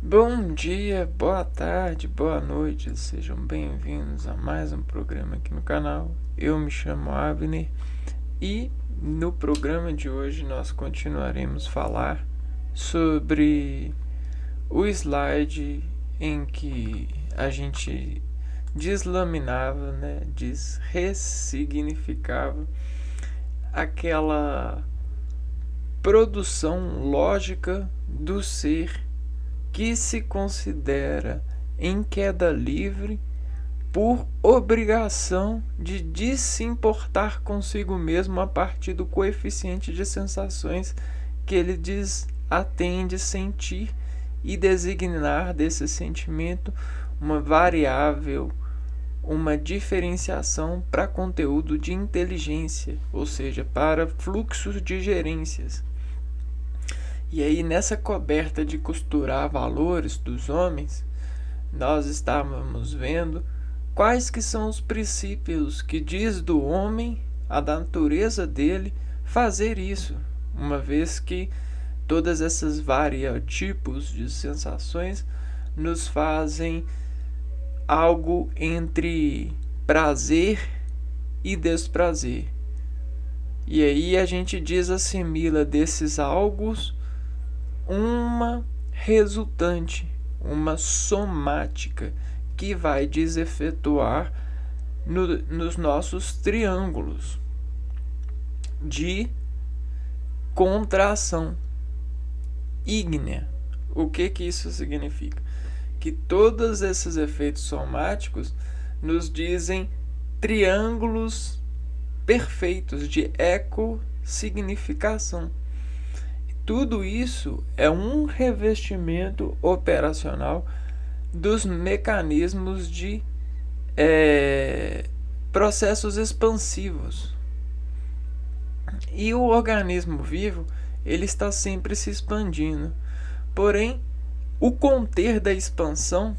Bom dia, boa tarde, boa noite, sejam bem-vindos a mais um programa aqui no canal. Eu me chamo Abner e no programa de hoje nós continuaremos a falar sobre o slide em que a gente deslaminava, ressignificava aquela produção lógica do ser que se considera em queda livre por obrigação de se importar consigo mesmo a partir do coeficiente de sensações que ele atende sentir e designar desse sentimento uma variável, uma diferenciação para conteúdo de inteligência, ou seja, para fluxos de gerências. E aí, nessa coberta de costurar valores dos homens, nós estávamos vendo quais que são os princípios que diz do homem, a da natureza dele, fazer isso, uma vez que todas essas tipos de sensações nos fazem algo entre prazer e desprazer. E aí a gente desassimila desses algos uma resultante, uma somática que vai desefetuar nos nossos triângulos de contração ígnea. O que isso significa? Que todos esses efeitos somáticos nos dizem triângulos perfeitos de ecossignificação. Tudo isso é um revestimento operacional dos mecanismos de processos expansivos. E o organismo vivo ele está sempre se expandindo. Porém, o conter da expansão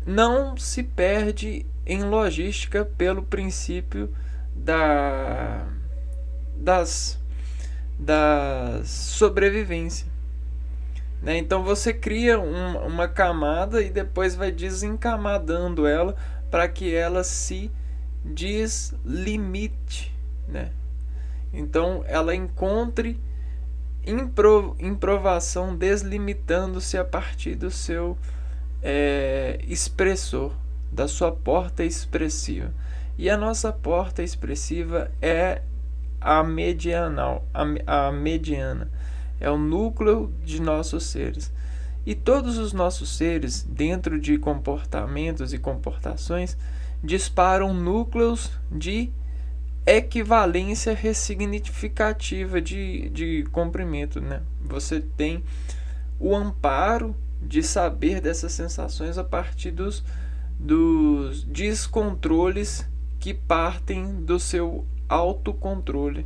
não se perde em logística pelo princípio da sobrevivência. Então você cria uma camada e depois vai desencamadando ela para que ela se deslimite. Então ela encontre improvação deslimitando-se a partir do seu expressor, da sua porta expressiva. E a nossa porta expressiva é a mediana, é o núcleo de nossos seres. E todos os nossos seres, dentro de comportamentos e comportações, disparam núcleos de equivalência ressignificativa de comprimento. Você tem o amparo de saber dessas sensações a partir dos descontroles que partem do seu autocontrole.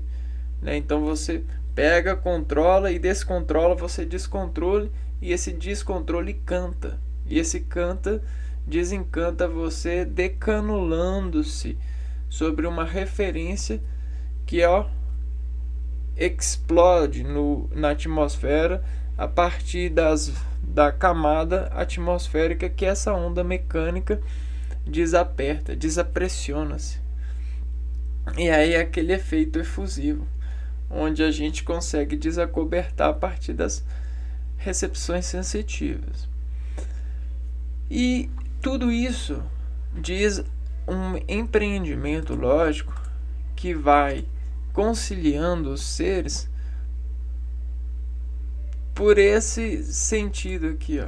Então você pega, controla e descontrola, você descontrole e esse descontrole canta. E esse canta desencanta você decanulando-se sobre uma referência que explode na atmosfera a partir da camada atmosférica que essa onda mecânica desaperta, desapressiona-se. E aí é aquele efeito efusivo, onde a gente consegue desacobertar a partir das recepções sensitivas. E tudo isso diz um empreendimento lógico que vai conciliando os seres por esse sentido aqui,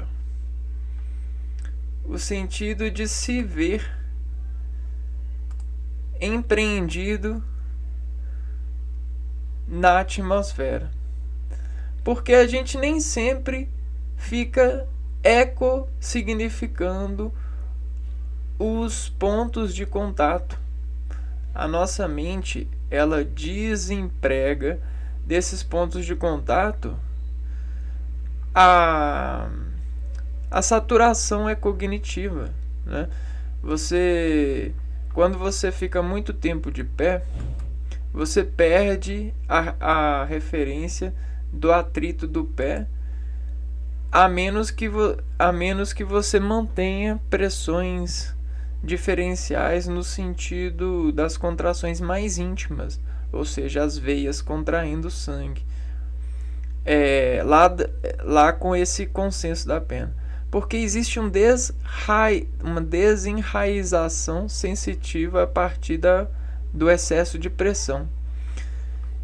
o sentido de se ver empreendido na atmosfera, porque a gente nem sempre fica eco-significando os pontos de contato. A nossa mente ela desemprega desses pontos de contato a saturação é cognitiva. Quando você fica muito tempo de pé, você perde a referência do atrito do pé a menos que você mantenha pressões diferenciais no sentido das contrações mais íntimas, ou seja, as veias contraindo o sangue. Lá com esse consenso da pena. Porque existe uma desenraização sensitiva a partir do excesso de pressão.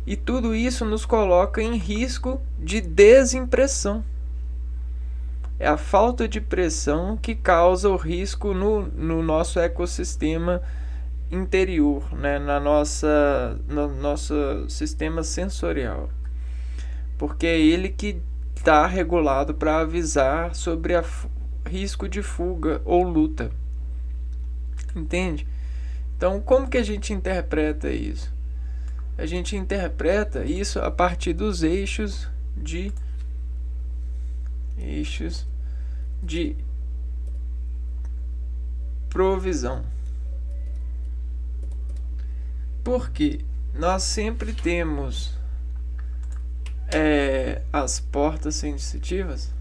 E tudo isso nos coloca em risco de desimpressão. É a falta de pressão que causa o risco no nosso ecossistema interior, né? no nosso sistema sensorial. Porque é ele que está regulado para avisar sobre risco de fuga ou luta. Entende? Então, como que a gente interpreta isso? A gente interpreta isso a partir dos eixos de provisão. Porque nós sempre temos as portas sensitivas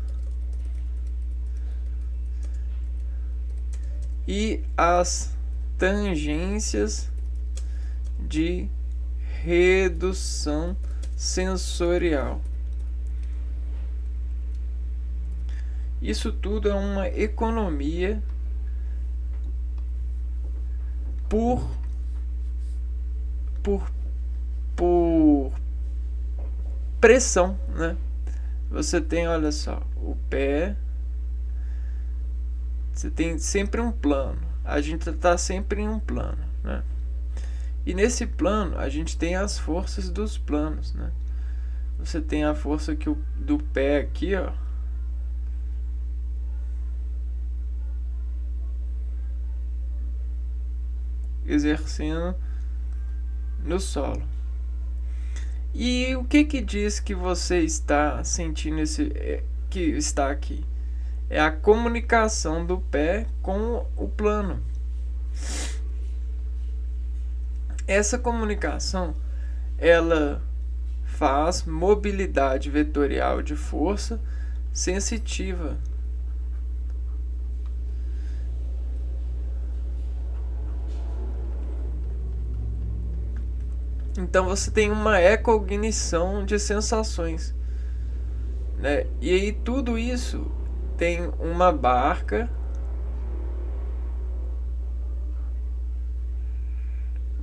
e as tangências de redução sensorial. Isso tudo é uma economia por pressão, né? Você tem, olha só, o pé, você tem sempre um plano. A gente está sempre em um plano, né? E nesse plano a gente tem as forças dos planos, né? Você tem a força do pé aqui, ó, exercendo no solo. E o que diz que você está sentindo que está aqui? É a comunicação do pé com o plano. Essa comunicação, ela faz mobilidade vetorial de força sensitiva. Então você tem uma ecognição de sensações, né? E aí tudo isso tem uma barca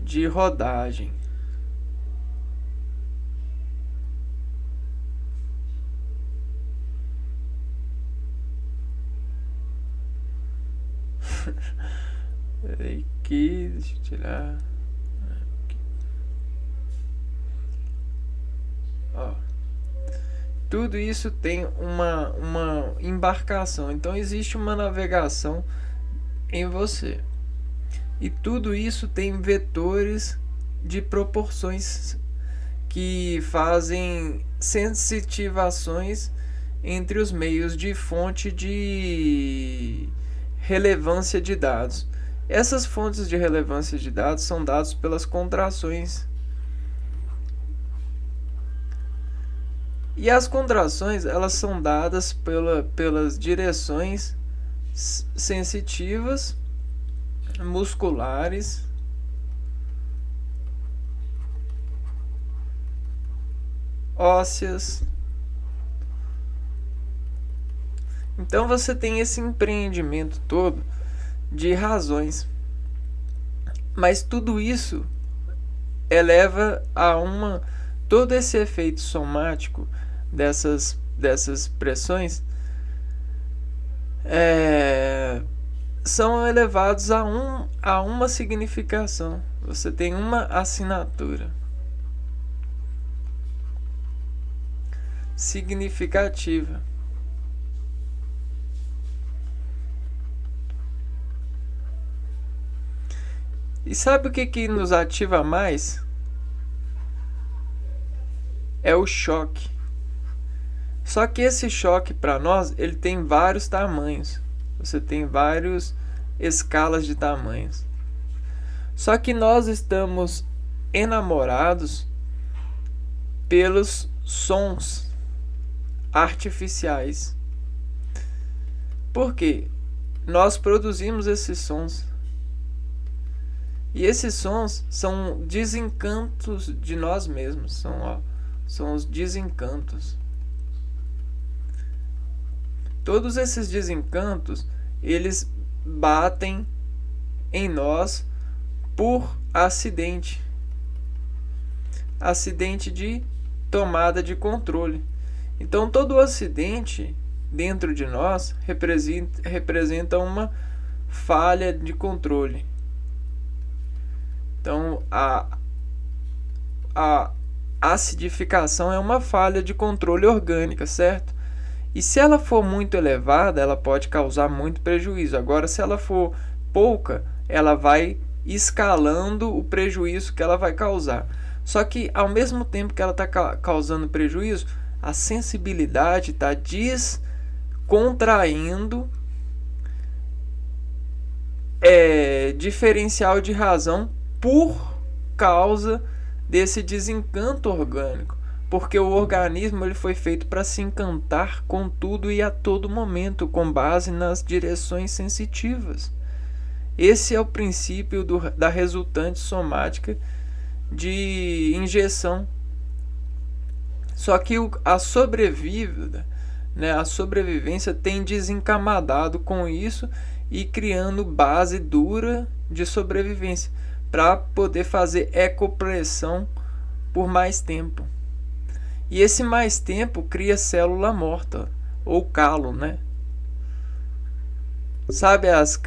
de rodagem. Aqui, deixa eu tirar. Ó, tudo isso tem uma embarcação, então existe uma navegação em você. E tudo isso tem vetores de proporções que fazem sensitivações entre os meios de fonte de relevância de dados. Essas fontes de relevância de dados são dados pelas contrações. E as contrações, elas são dadas pelas direções sensitivas, musculares, ósseas. Então você tem esse empreendimento todo de razões. Mas tudo isso eleva a todo esse efeito somático dessas pressões são elevados a uma significação. Você tem uma assinatura significativa. E sabe o que nos ativa mais? É o choque. Só que esse choque, para nós, ele tem vários tamanhos. Você tem várias escalas de tamanhos. Só que nós estamos enamorados pelos sons artificiais. Por quê? Nós produzimos esses sons. E esses sons são desencantos de nós mesmos. São os desencantos. Todos esses desencantos, eles batem em nós por acidente. Acidente de tomada de controle. Então, todo acidente dentro de nós representa uma falha de controle. Então, a acidificação é uma falha de controle orgânica, certo? E se ela for muito elevada, ela pode causar muito prejuízo. Agora, se ela for pouca, ela vai escalando o prejuízo que ela vai causar. Só que, ao mesmo tempo que ela está causando prejuízo, a sensibilidade está descontraindo diferencial de razão por causa desse desencanto orgânico. Porque o organismo ele foi feito para se encantar com tudo e a todo momento, com base nas direções sensitivas. Esse é o princípio da resultante somática de injeção. Só que a sobrevivência tem desencamadado com isso e criando base dura de sobrevivência para poder fazer ecopressão por mais tempo. E esse mais tempo cria célula morta, ou calo, né? Sabe as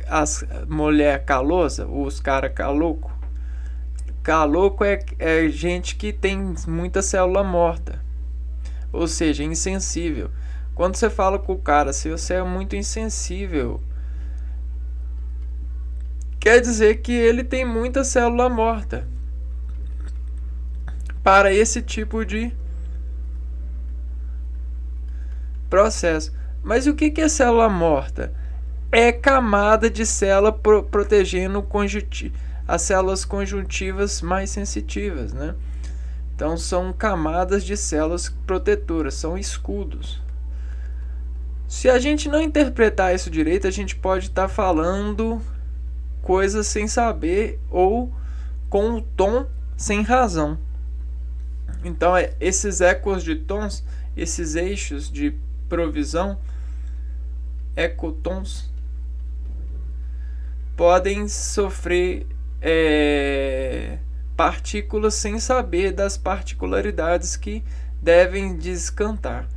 mulher calosa, os cara caloco? Caloco é gente que tem muita célula morta, ou seja, insensível. Quando você fala com o cara, se você é muito insensível, quer dizer que ele tem muita célula morta para esse tipo de processo. Mas o que é célula morta? É camada de célula protegendo as células conjuntivas mais sensitivas, né? Então são camadas de células protetoras, são escudos. Se a gente não interpretar isso direito, a gente pode estar falando coisas sem saber ou com o tom sem razão. Então esses ecos de tons, esses eixos de provisão, ecotons, podem sofrer partículas sem saber das particularidades que devem descantar.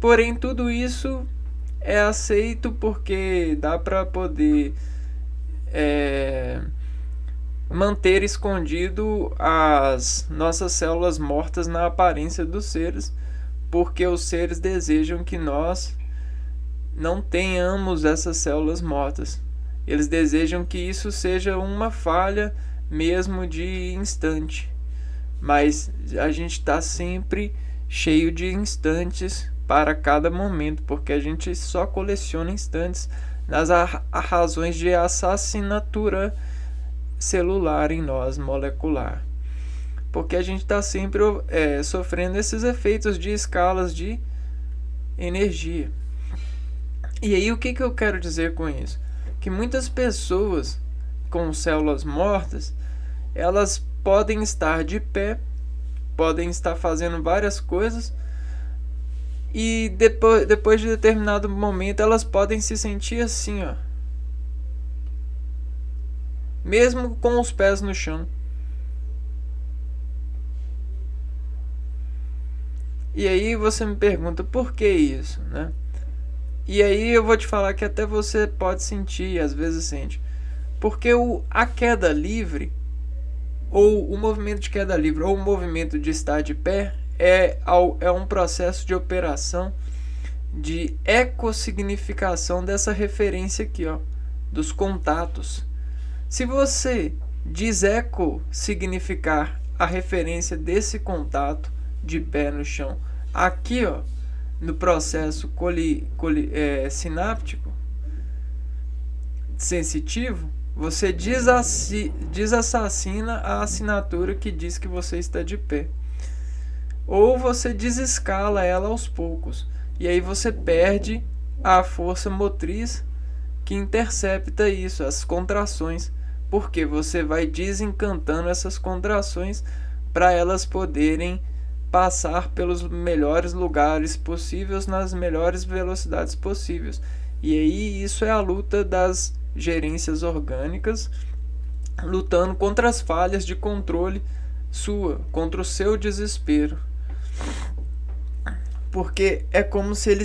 Porém, tudo isso é aceito porque dá para poder manter escondido as nossas células mortas na aparência dos seres, porque os seres desejam que nós não tenhamos essas células mortas. Eles desejam que isso seja uma falha mesmo de instante. Mas a gente está sempre cheio de instantes para cada momento, porque a gente só coleciona instantes nas razões de assassinatura celular em nós, molecular. Porque a gente está sempre sofrendo esses efeitos de escalas de energia. E aí o que eu quero dizer com isso? Que muitas pessoas com células mortas, elas podem estar de pé, podem estar fazendo várias coisas, e depois de determinado momento elas podem se sentir assim, ó, mesmo com os pés no chão. E aí você me pergunta, por que isso, né? E aí eu vou te falar que até você pode sentir, às vezes sente. Porque a queda livre, ou o movimento de queda livre, ou o movimento de estar de pé, é um processo de operação de ecossignificação dessa referência aqui, ó, dos contatos. Se você deseco-significar a referência desse contato de pé no chão, aqui, ó, no processo sináptico sensitivo, você desassassina a assinatura que diz que você está de pé. Ou você desescala ela aos poucos. E aí você perde a força motriz que intercepta isso, as contrações, porque você vai desencantando essas contrações para elas poderem passar pelos melhores lugares possíveis nas melhores velocidades possíveis. E aí isso é a luta das gerências orgânicas, lutando contra as falhas de controle sua, contra o seu desespero. Porque é como se ele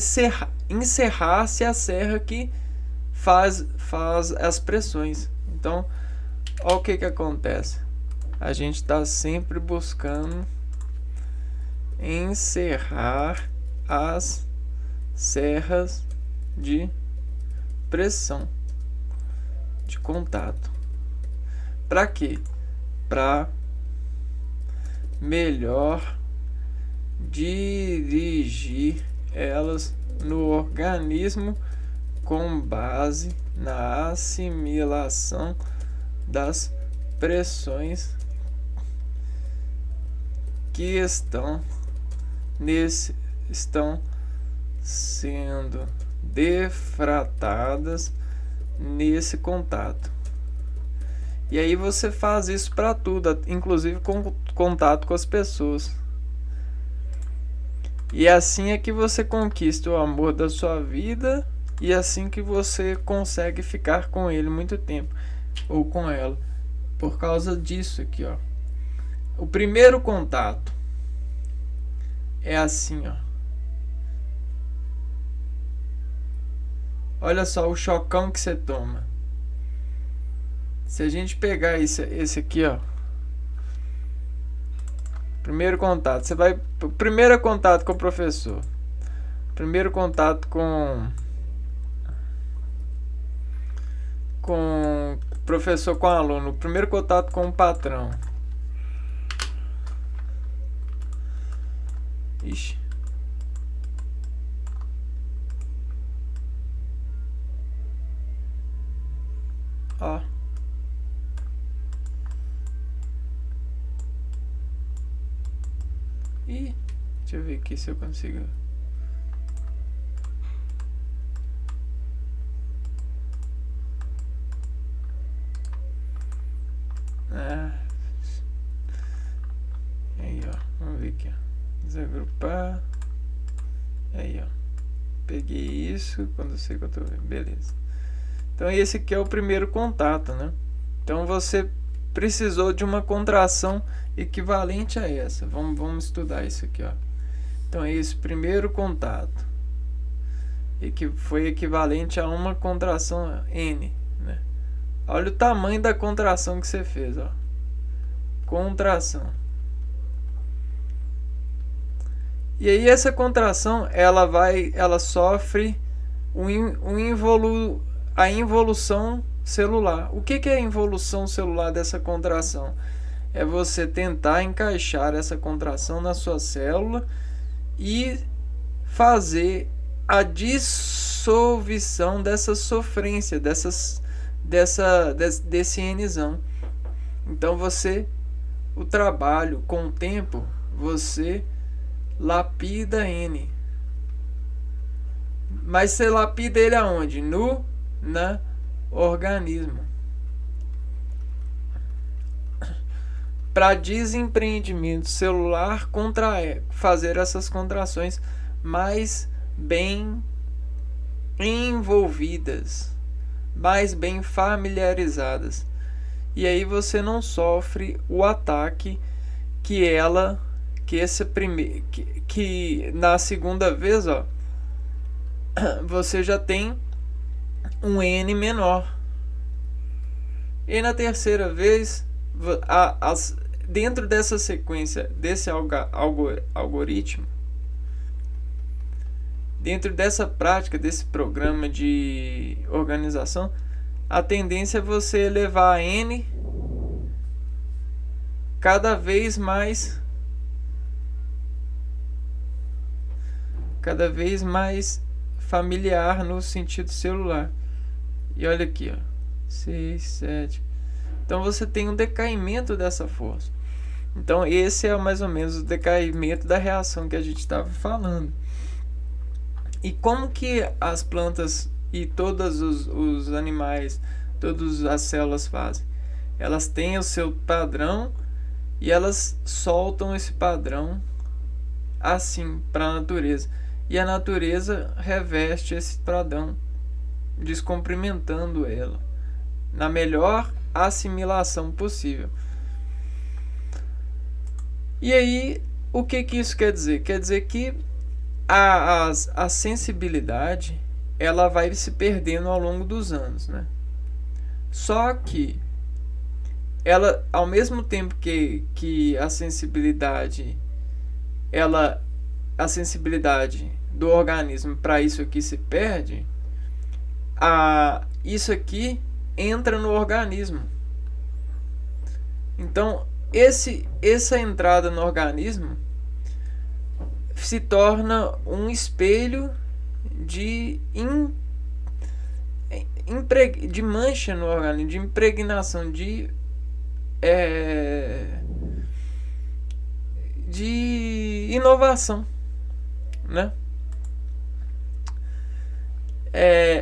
encerrasse a serra que faz as pressões. Então, olha o que acontece. A gente está sempre buscando encerrar as serras de pressão, de contato. Para quê? Para melhor dirigir elas no organismo com base na assimilação das pressões que estão sendo defratadas nesse contato. E aí você faz isso para tudo, inclusive com contato com as pessoas. E assim é que você conquista o amor da sua vida, e assim que você consegue ficar com ele muito tempo, ou com ela, por causa disso aqui, ó. O primeiro contato é assim, ó. Olha só o chocão que você toma. Se a gente pegar esse aqui, ó. Primeiro contato. Você vai. Primeiro contato com o professor. Primeiro contato com professor com aluno. Primeiro contato com o patrão. Ixi. Ó. Ih, deixa eu ver aqui se eu consigo. Aí, ó. Vamos ver aqui, ó. Desagrupar. Aí, ó. Peguei isso. Quando eu sei que eu tô vendo. Beleza. Então esse aqui é o primeiro contato, né? Então você precisou de uma contração equivalente a essa. Vamos estudar isso aqui, ó. Então esse primeiro contato que foi equivalente a uma contração N, né? Olha o tamanho da contração que você fez, ó. Contração. E aí essa contração, ela sofre a involução celular. O que é a involução celular dessa contração? É você tentar encaixar essa contração na sua célula e fazer a dissolução dessa sofrência, desse Nzão. Então o trabalho com o tempo, você lapida N. Mas você lapida ele aonde? No organismo. Para desempreendimento celular, fazer essas contrações mais bem envolvidas, mais bem familiarizadas. E aí você não sofre o ataque que na segunda vez, ó, você já tem um N menor. E na terceira vez, dentro dessa sequência, desse algoritmo, dentro dessa prática, desse programa de organização, a tendência é você elevar a N cada vez mais familiar no sentido celular. E olha aqui, ó, 6, 7. Então você tem um decaimento dessa força. Então esse é mais ou menos o decaimento da reação que a gente estava falando. E como que as plantas e todos os animais, todas as células fazem? Elas têm o seu padrão e elas soltam esse padrão assim para a natureza. E a natureza reveste esse padrão, descumprimentando ela na melhor assimilação possível. E aí, o que isso quer dizer? Quer dizer que a sensibilidade ela vai se perdendo ao longo dos anos, né? Só que ela, ao mesmo tempo que a sensibilidade do organismo para isso aqui se perde, isso aqui entra no organismo. Então, essa entrada no organismo se torna um espelho de mancha no organismo, de impregnação, de inovação, né?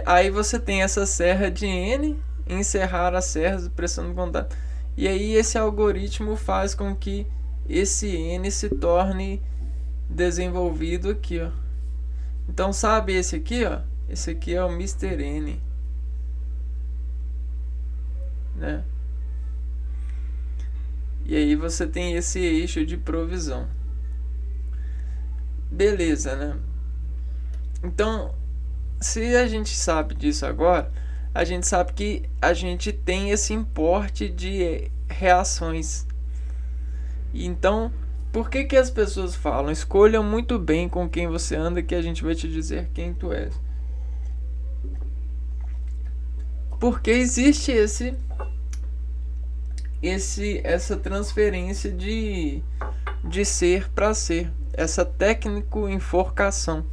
Aí você tem essa serra de N, encerrar as serras de pressão de contato. E aí esse algoritmo faz com que esse N se torne desenvolvido aqui, ó. Então, sabe esse aqui, ó? Esse aqui é o Mr. N, né? E aí você tem esse eixo de provisão. Beleza, né? Então, se a gente sabe disso agora, a gente sabe que a gente tem esse importe de reações. Então, por que as pessoas falam? Escolha muito bem com quem você anda, que a gente vai te dizer quem tu és. Porque existe essa transferência de ser para ser, essa técnico-enforcação.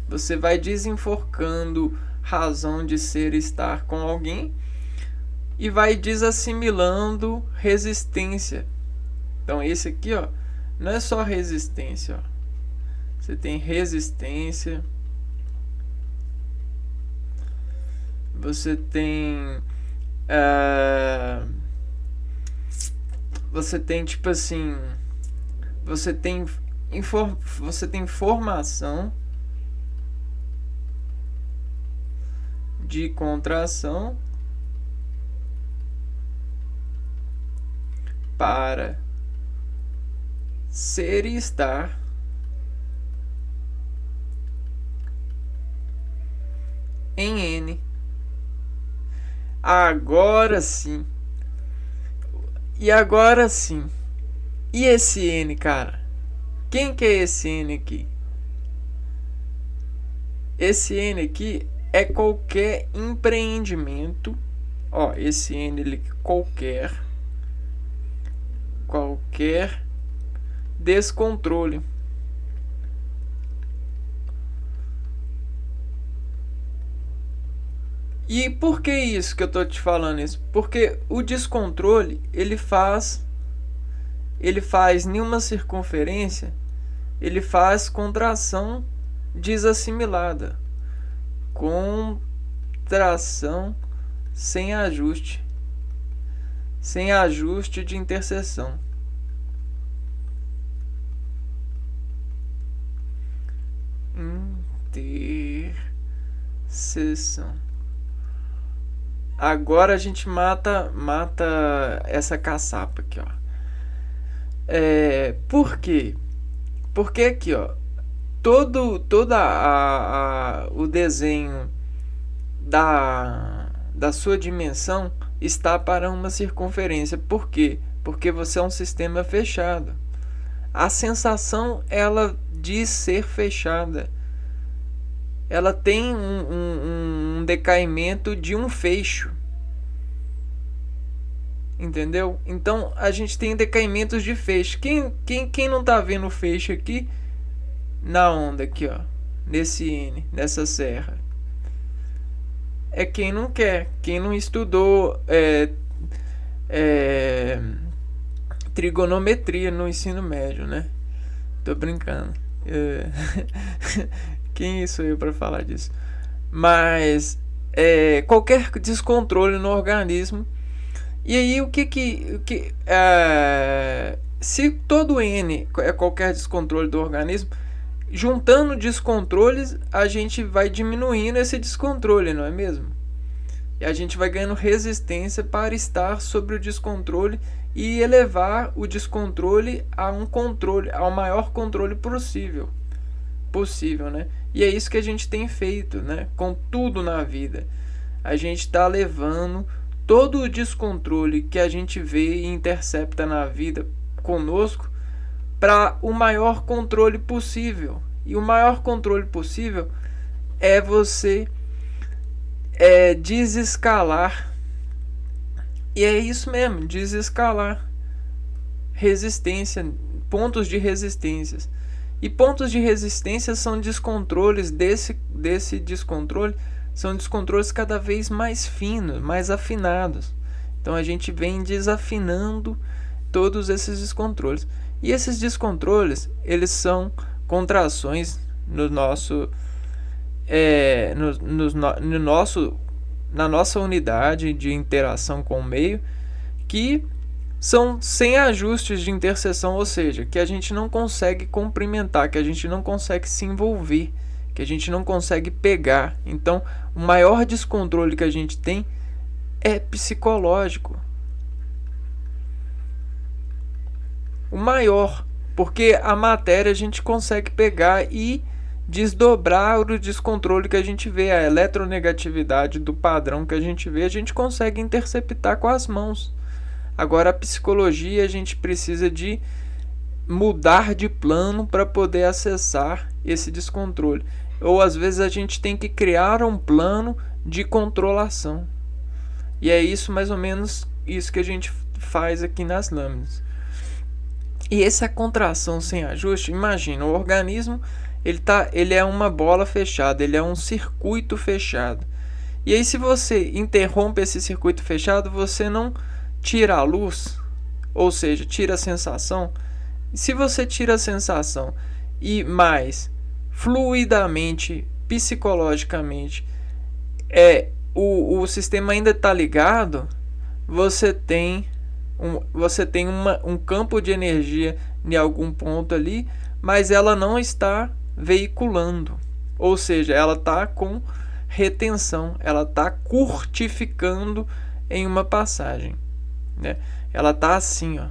Você vai desenforcando razão de ser e estar com alguém e vai desassimilando resistência. Então esse aqui, ó, não é só resistência, ó. Você tem resistência, você tem tipo assim, você tem formação de contração para ser e estar em N. Agora sim. E agora sim. E esse N, cara? Quem que é esse N aqui? Esse N aqui é qualquer empreendimento. Ó, esse N ele qualquer descontrole. E por que isso que eu tô te falando isso? Porque o descontrole, ele faz nenhuma circunferência, ele faz contração desassimilada. Contração sem ajuste de interseção. Interseção. Agora a gente mata essa caçapa aqui, ó. Por quê? Porque aqui, ó, o desenho da sua dimensão está para uma circunferência. Por quê? Porque você é um sistema fechado. A sensação, ela diz ser fechada. Ela tem um decaimento de um fecho. Entendeu? Então a gente tem decaimentos de feixe. Quem não tá vendo o feixe aqui na onda aqui, ó, nesse N, nessa serra, é quem não quer, quem não estudou trigonometria no ensino médio, né? Tô brincando. Quem sou eu para falar disso? Mas qualquer descontrole no organismo. E aí se todo N é qualquer descontrole do organismo, juntando descontroles, a gente vai diminuindo esse descontrole, não é mesmo? E a gente vai ganhando resistência para estar sobre o descontrole e elevar o descontrole a um controle, ao maior controle possível, né? E é isso que a gente tem feito, né? Com tudo na vida. A gente está levando todo o descontrole que a gente vê e intercepta na vida conosco para o maior controle possível. E o maior controle possível é você desescalar. E é isso mesmo, desescalar. Resistência, pontos de resistências. E pontos de resistência são descontroles desse descontrole, são descontroles cada vez mais finos, mais afinados. Então a gente vem desafinando todos esses descontroles. E esses descontroles, eles são contrações no nosso na nossa unidade de interação com o meio, que são sem ajustes de interseção, ou seja, que a gente não consegue cumprimentar, que a gente não consegue se envolver, que a gente não consegue pegar. Então, o maior descontrole que a gente tem é psicológico. O maior, porque a matéria a gente consegue pegar e desdobrar o descontrole que a gente vê, a eletronegatividade do padrão que a gente vê, a gente consegue interceptar com as mãos. Agora, a psicologia, a gente precisa de mudar de plano para poder acessar esse descontrole. Ou às vezes a gente tem que criar um plano de controlação. E é isso, mais ou menos, isso que a gente faz aqui nas lâminas. E essa contração sem ajuste, imagina, o organismo ele é uma bola fechada, ele é um circuito fechado. E aí, se você interrompe esse circuito fechado, você não tira a luz, ou seja, tira a sensação. Se você tira a sensação e mais fluidamente, psicologicamente, o sistema ainda está ligado, você tem um campo de energia em algum ponto ali, mas ela não está veiculando, ou seja, ela está com retenção, ela está curtificando em uma passagem, né? Ela está assim, ó,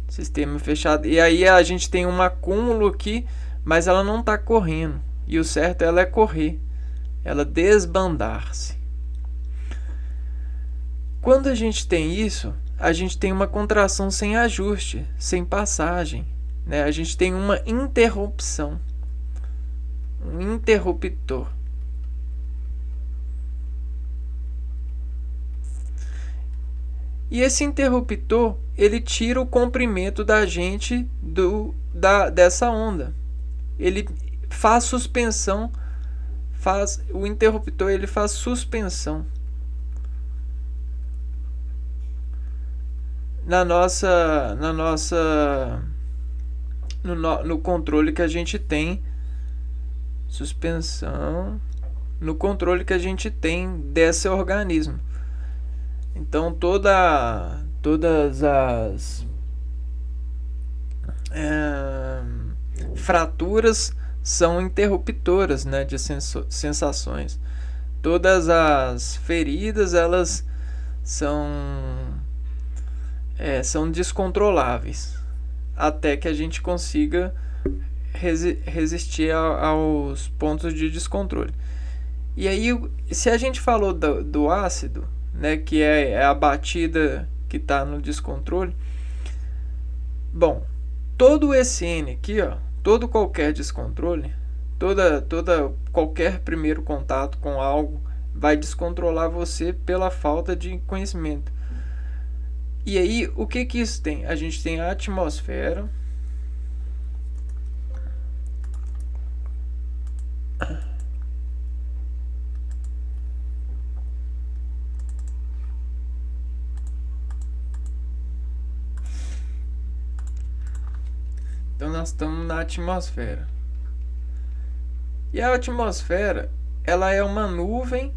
sistema fechado, e aí a gente tem um acúmulo aqui, mas ela não está correndo, e o certo ela é correr, ela desbandar-se. Quando a gente tem isso, a gente tem uma contração sem ajuste, sem passagem, né? A gente tem uma interrupção, um interruptor. E esse interruptor, ele tira o comprimento da gente dessa onda. Ele faz suspensão, o interruptor ele faz suspensão no controle que a gente tem, suspensão no controle que a gente tem desse organismo. Então todas as fraturas são interruptoras, né, de sensações. Todas as feridas elas são descontroláveis, até que a gente consiga resistir aos pontos de descontrole. E aí, se a gente falou do ácido, né, que é a batida que está no descontrole, bom, todo esse N aqui, ó, todo qualquer descontrole, qualquer primeiro contato com algo vai descontrolar você pela falta de conhecimento. E aí, o que isso tem? A gente tem a atmosfera. Então, nós estamos na atmosfera. E a atmosfera, ela é uma nuvem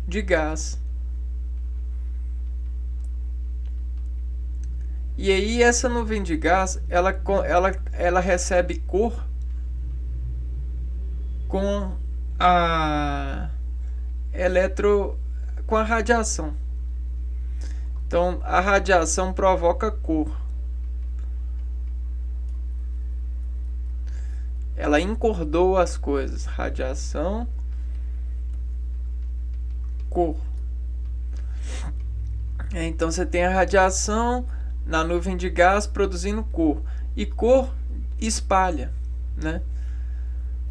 de gás. E aí essa nuvem de gás, ela recebe cor com a com a radiação. Então a radiação provoca cor. Ela encordoa as coisas. Radiação, cor. Então você tem a radiação na nuvem de gás produzindo cor. E cor espalha, né?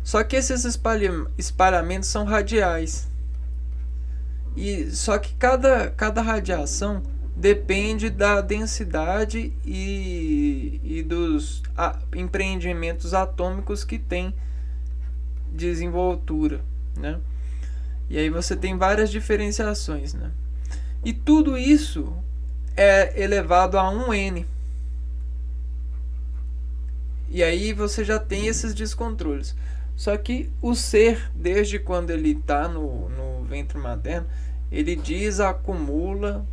Só que esses espalhamentos são radiais. E só que cada radiação depende da densidade e dos empreendimentos atômicos que tem desenvoltura, né? E aí você tem várias diferenciações, né? E tudo isso é elevado a 1n. E aí você já tem esses descontroles. Só que o ser, desde quando ele está no ventre materno, ele desacumula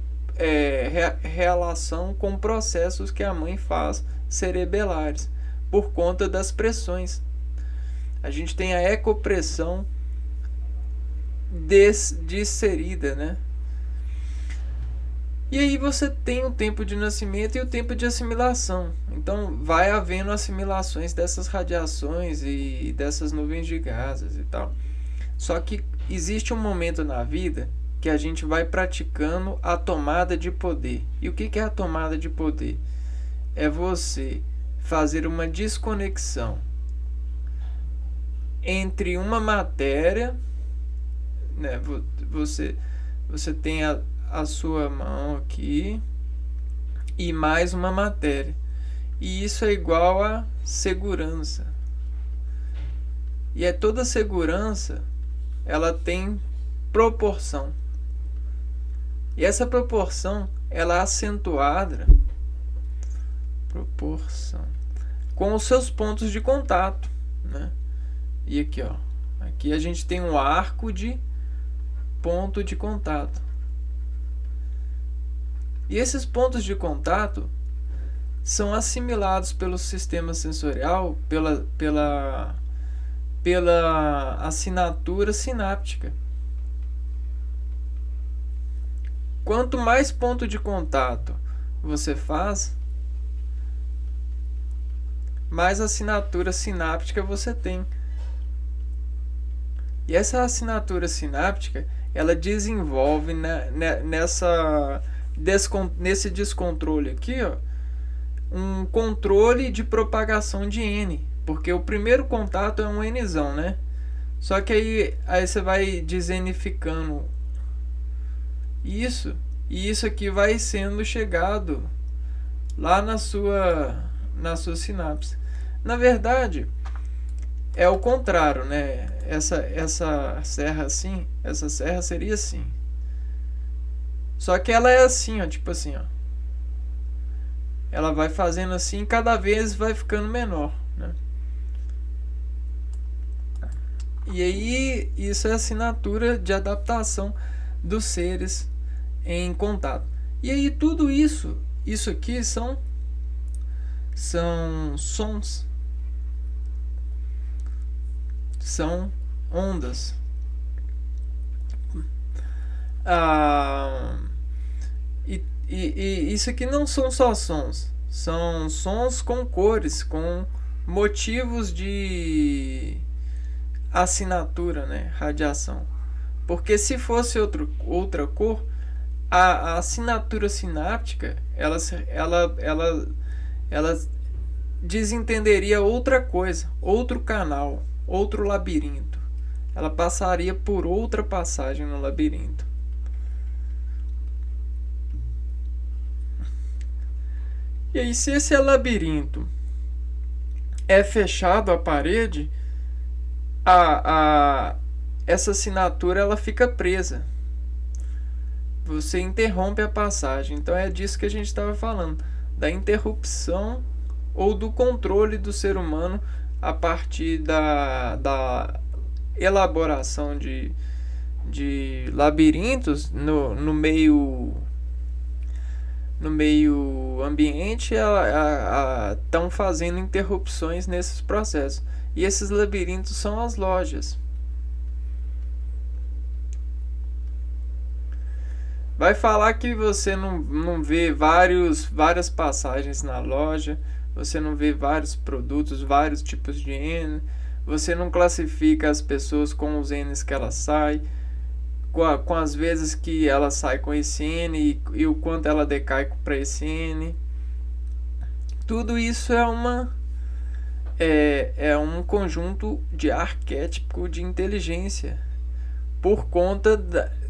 relação com processos que a mãe faz cerebelares por conta das pressões. A gente tem a ecopressão descerida, né? E aí você tem o tempo de nascimento e o tempo de assimilação. Então vai havendo assimilações dessas radiações e dessas nuvens de gases e tal. Só que existe um momento na vida que a gente vai praticando a tomada de poder. E o que é a tomada de poder? É você fazer uma desconexão entre uma matéria, né? Você tem a sua mão aqui e mais uma matéria. E isso é igual a segurança. E toda segurança, ela tem proporção. E essa proporção, ela é acentuada com os seus pontos de contato, né? E aqui, ó, aqui a gente tem um arco de ponto de contato. E esses pontos de contato são assimilados pelo sistema sensorial pela assinatura sináptica. Quanto mais ponto de contato você faz, mais assinatura sináptica você tem. E essa assinatura sináptica, ela desenvolve nesse descontrole aqui, ó, um controle de propagação de N, porque o primeiro contato é um Nzão, né? Só que aí você vai desenificando isso, e isso aqui vai sendo chegado lá na sua sinapse. Na verdade, é o contrário, né? Essa serra assim, essa serra seria assim. Só que ela é assim, ó, tipo assim, ó. Ela vai fazendo assim, cada vez vai ficando menor, né? E aí, isso é a assinatura de adaptação dos seres em contato. E aí, tudo isso aqui são sons, são ondas. E isso aqui não são só sons, são sons com cores, com motivos de assinatura, né? Radiação. Porque se fosse outra cor, a assinatura sináptica ela desentenderia outra coisa, outro canal, outro labirinto. Ela passaria por outra passagem no labirinto. E aí, se esse labirinto é fechado à parede, essa assinatura ela fica presa. Você interrompe a passagem. Então é disso que a gente estava falando, da interrupção ou do controle do ser humano a partir da elaboração de labirintos no meio ambiente, estão fazendo interrupções nesses processos. E esses labirintos são as lojas. Vai falar que você não vê várias passagens na loja, você não vê vários produtos, vários tipos de N, você não classifica as pessoas com os N's que elas saem, com as vezes que ela sai com esse N e o quanto ela decai para esse N. Tudo isso é um conjunto de arquétipo de inteligência, por conta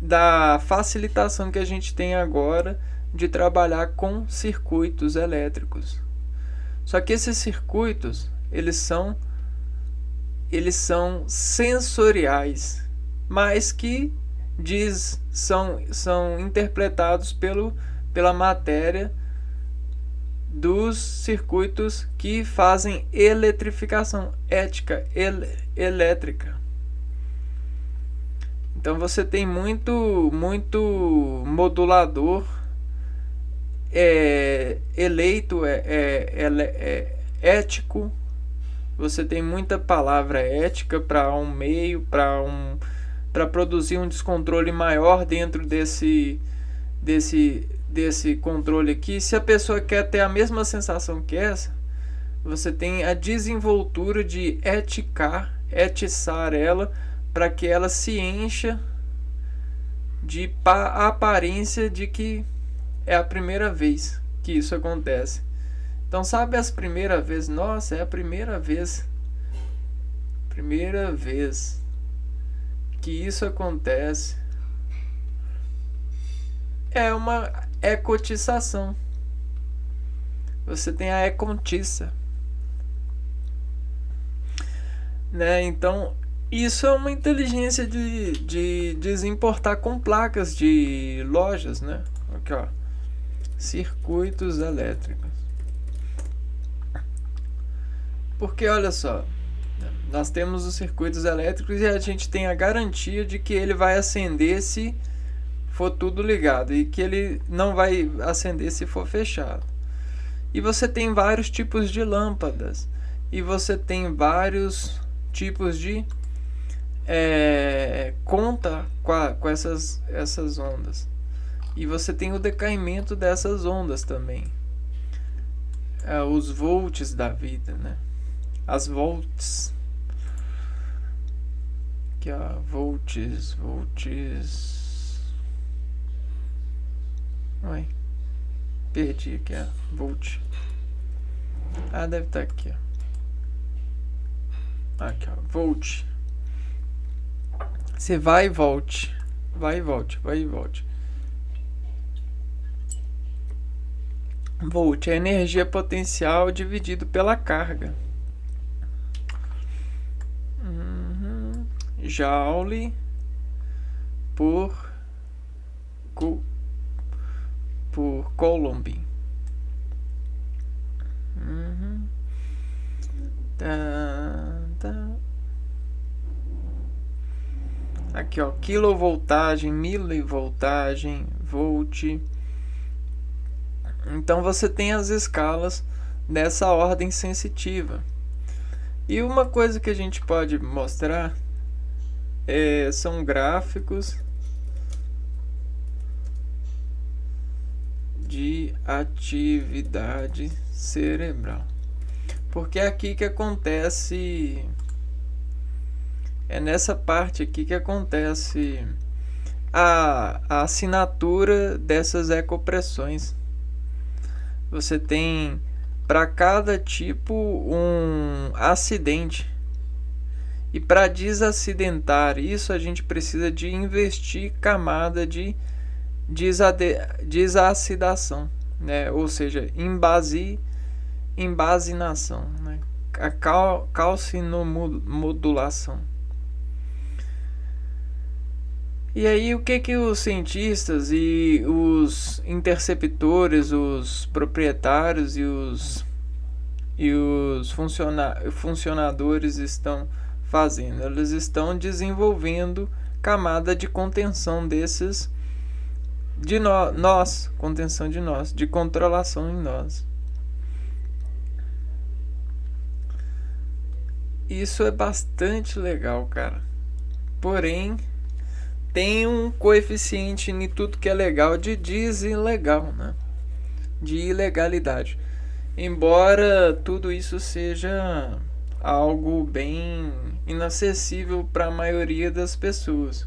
da facilitação que a gente tem agora de trabalhar com circuitos elétricos. Só que esses circuitos, eles são sensoriais, mas que são interpretados pela matéria dos circuitos que fazem eletrificação, elétrica. Então você tem muito modulador eleito, ético. Você tem muita palavra ética para um meio, para produzir um descontrole maior dentro desse controle aqui. Se a pessoa quer ter a mesma sensação que essa, você tem a desenvoltura de etiçar ela, para que ela se encha de aparência de que é a primeira vez que isso acontece. Então, sabe as primeiras vezes? Nossa, é a primeira vez que isso acontece. É uma ecotização. Você tem a ecotiça, né? Então, isso é uma inteligência de desimportar com placas de lojas, né? Aqui, ó. Circuitos elétricos. Porque, olha só, nós temos os circuitos elétricos e a gente tem a garantia de que ele vai acender se for tudo ligado e que ele não vai acender se for fechado. E você tem vários tipos de lâmpadas e você tem vários tipos de conta com essas ondas, e você tem o decaimento dessas ondas também, os volts da vida, né? As volts, que ó, volts. Oi, perdi aqui a volt. Deve estar aqui, ó. Aqui, ó, volt. Você vai e volte. Vai e volte. Volt é a energia potencial dividido pela carga. Joule por Coulomb. Aqui, ó, quilovoltagem, milivoltagem, volt. Então você tem as escalas dessa ordem sensitiva. E uma coisa que a gente pode mostrar são gráficos de atividade cerebral. Porque é aqui que acontece, é nessa parte aqui que acontece a assinatura dessas ecopressões. Você tem para cada tipo um acidente. E para desacidentar isso, a gente precisa de investir camada de desacidação, né? Ou seja, embasinação, né? A calcinomodulação. E aí, o que os cientistas e os interceptores, os proprietários e e os funcionadores estão fazendo? Eles estão desenvolvendo camada de contenção desses de nós, contenção de nós, de controlação em nós. Isso é bastante legal, cara. Porém, tem um coeficiente em tudo que é legal de desilegal, né? De ilegalidade. Embora tudo isso seja algo bem inacessível para a maioria das pessoas.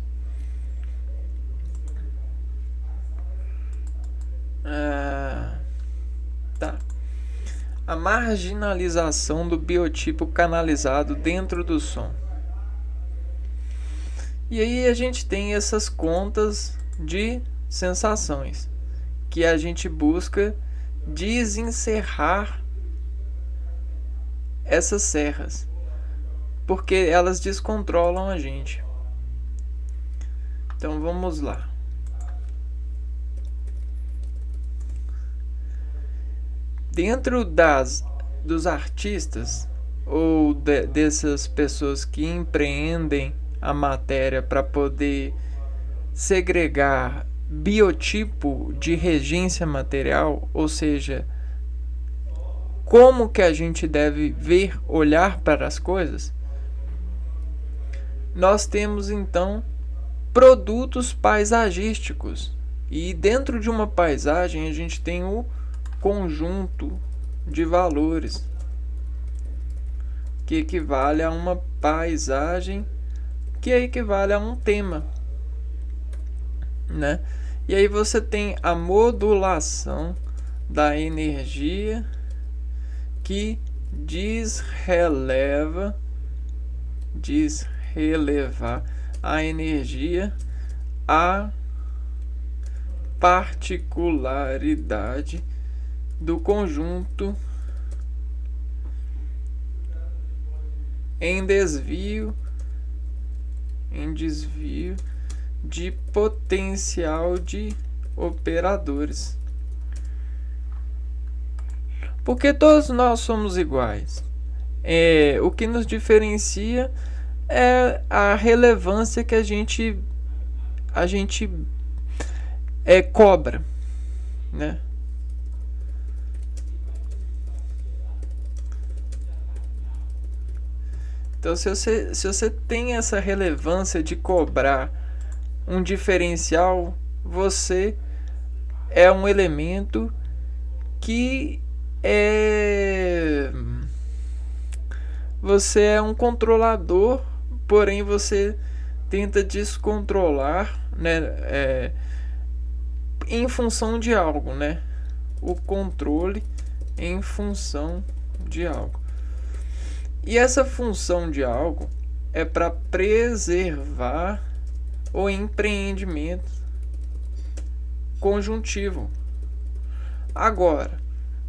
Tá. A marginalização do biotipo canalizado dentro do som. E aí a gente tem essas contas de sensações que a gente busca desencerrar essas serras, porque elas descontrolam a gente. Então vamos lá. Dentro dos artistas ou dessas pessoas que empreendem a matéria para poder segregar biotipo de regência material, ou seja, como que a gente deve ver, olhar para as coisas, nós temos então produtos paisagísticos. E dentro de uma paisagem a gente tem o conjunto de valores que equivale a uma paisagem, que equivale a um tema, né? E aí você tem a modulação da energia que desrelevar a energia à particularidade do conjunto em desvio de potencial de operadores. Porque todos nós somos iguais. O que nos diferencia é a relevância que a gente cobra, né? Então, se você tem essa relevância de cobrar um diferencial, você é um elemento que você é um controlador, porém você tenta descontrolar, né, em função de algo, né? O controle em função de algo. E essa função de algo é para preservar o empreendimento conjuntivo. Agora,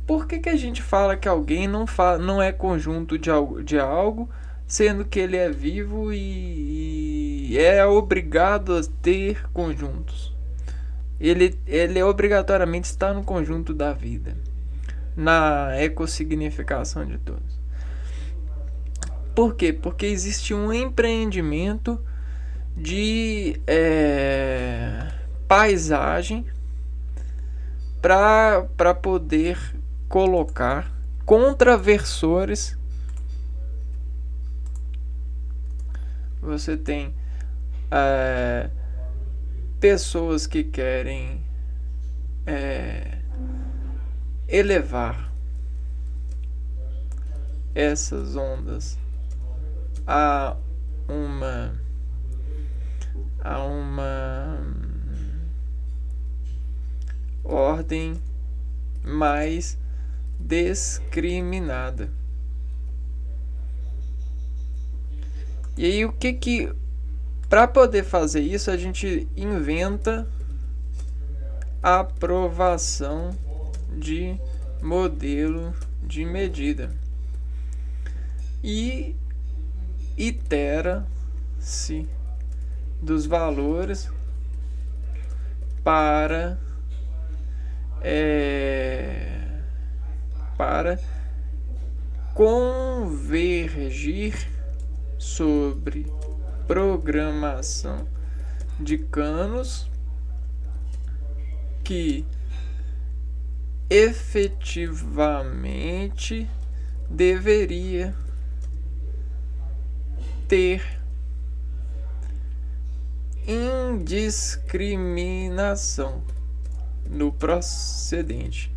por que a gente fala que alguém não é conjunto de algo, sendo que ele é vivo e é obrigado a ter conjuntos? Ele obrigatoriamente está no conjunto da vida, na ecossignificação de todos. Por quê? Porque existe um empreendimento de paisagem para poder colocar contraversores. Você tem pessoas que querem elevar essas ondas a uma ordem mais discriminada. E aí para poder fazer isso, a gente inventa a aprovação de modelo de medida e itera-se dos valores para convergir sobre programação de canos que efetivamente deveria ter indiscriminação no procedente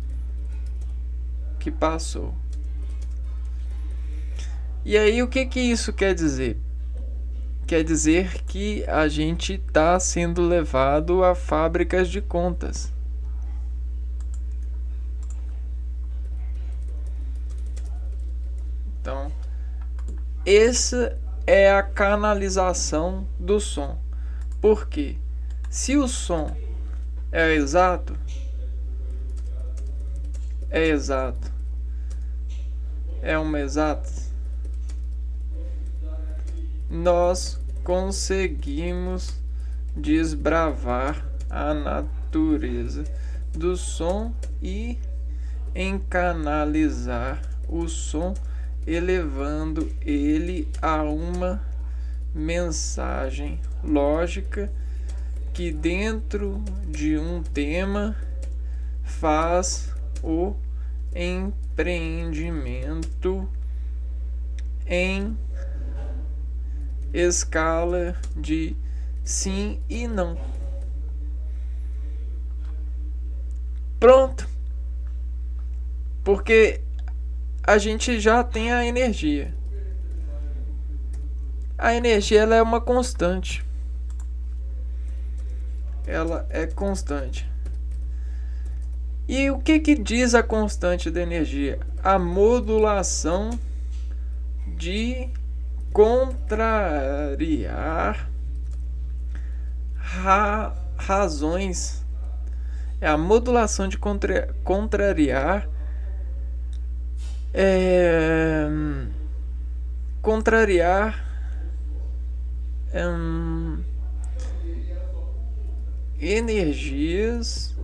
que passou. E aí, o que isso quer dizer? Quer dizer que a gente está sendo levado a fábricas de contas. Então, essa é a canalização do som. Por quê? Se o som é exato, é uma exata, nós conseguimos desbravar a natureza do som e encanalizar o som, elevando ele a uma mensagem lógica que dentro de um tema faz o empreendimento em escala de sim e não. Pronto. Porque a gente já tem a energia. A energia, ela é uma constante. Ela é constante. E o que diz a constante da energia? A modulação de contrariar razões. É a modulação de contrariar energias.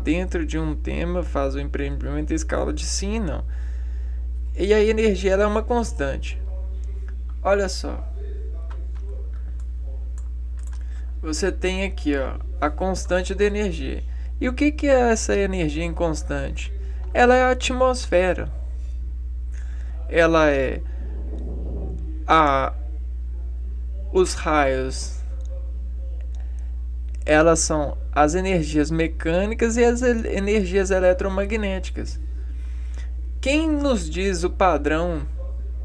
Dentro de um tema faz o empreendimento em escala de sim e não. E a energia, ela é uma constante. Olha só. Você tem aqui, a constante da energia. E o que é essa energia inconstante? Ela é a atmosfera. Ela é os raios. Elas são as energias mecânicas e as energias eletromagnéticas. Quem nos diz o padrão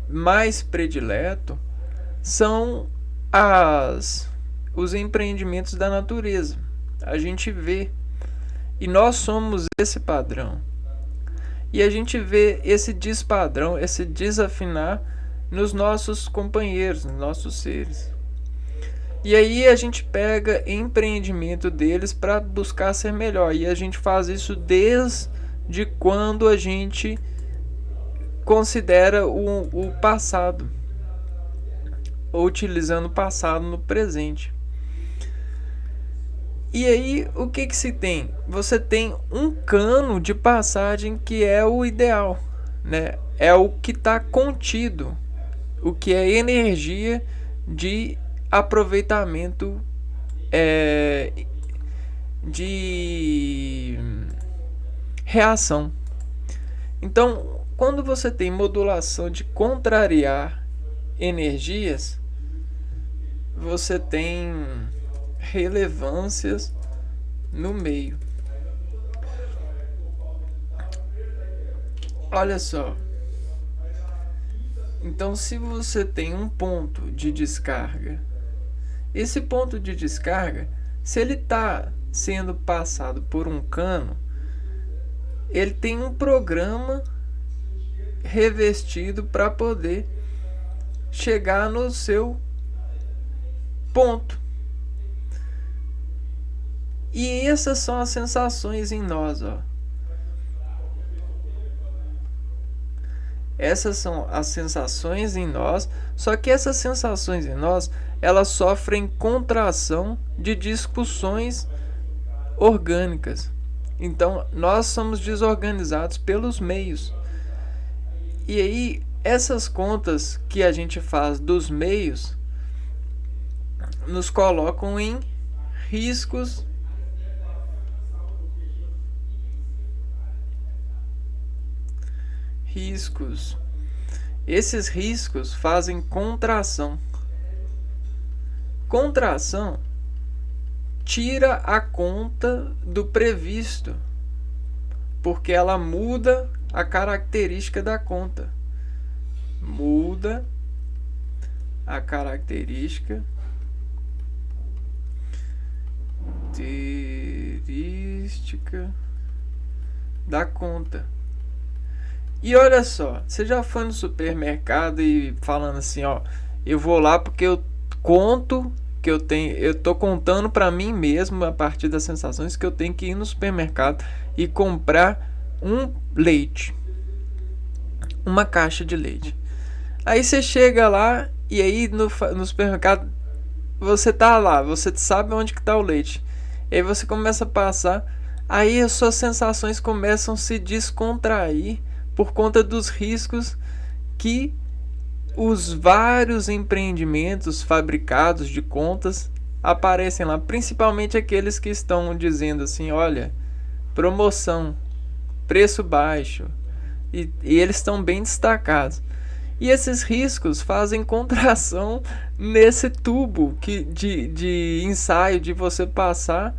mais predileto são os empreendimentos da natureza. A gente vê. E nós somos esse padrão. E a gente vê esse despadrão, esse desafinar nos nossos companheiros, nos nossos seres. E aí a gente pega empreendimento deles para buscar ser melhor. E a gente faz isso desde quando a gente considera o passado, ou utilizando o passado no presente. E aí o que se tem? Você tem um cano de passagem que é o ideal, né? É o que está contido, o que é energia de aproveitamento de reação. Então, quando você tem modulação de contrariar energias, você tem relevâncias no meio. Olha só. Então, se você tem um ponto de descarga, esse ponto de descarga, se ele está sendo passado por um cano, ele tem um programa revestido para poder chegar no seu ponto. E essas são as sensações em nós, Essas são as sensações em nós, só que essas sensações em nós, elas sofrem contração de discussões orgânicas. Então, nós somos desorganizados pelos meios. E aí, essas contas que a gente faz dos meios nos colocam em riscos Esses riscos fazem contração. Contração tira a conta do previsto, porque ela muda a característica da conta. Muda a característica da conta. E olha só, você já foi no supermercado e falando assim, ó, eu vou lá porque eu conto que eu tô contando para mim mesmo a partir das sensações que eu tenho que ir no supermercado e comprar um leite, uma caixa de leite. Aí você chega lá e aí no supermercado você tá lá, você sabe onde que tá o leite. E aí você começa a passar, aí as suas sensações começam a se descontrair por conta dos riscos que os vários empreendimentos fabricados de contas aparecem lá, principalmente aqueles que estão dizendo assim, olha, promoção, preço baixo, e eles estão bem destacados. E esses riscos fazem contração nesse tubo de ensaio de você passar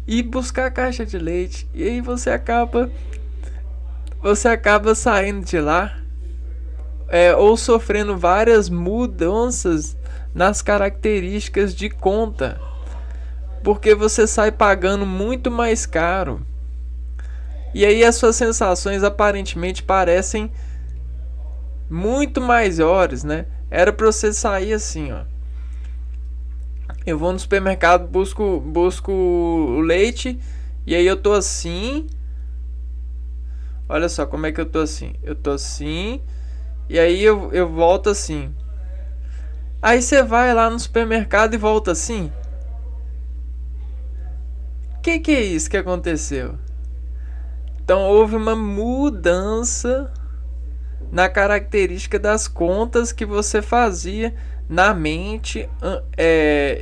e buscar a caixa de leite. E aí você acaba saindo de lá ou sofrendo várias mudanças nas características de conta, porque você sai pagando muito mais caro. E aí as suas sensações aparentemente parecem muito maiores, né? Era para você sair assim, ó. Eu vou no supermercado, busco o leite, e aí eu tô assim. Olha só como é que eu tô assim. Eu tô assim, e aí eu volto assim. Aí você vai lá no supermercado e volta assim. Que é isso que aconteceu? Então houve uma mudança na característica das contas que você fazia na mente,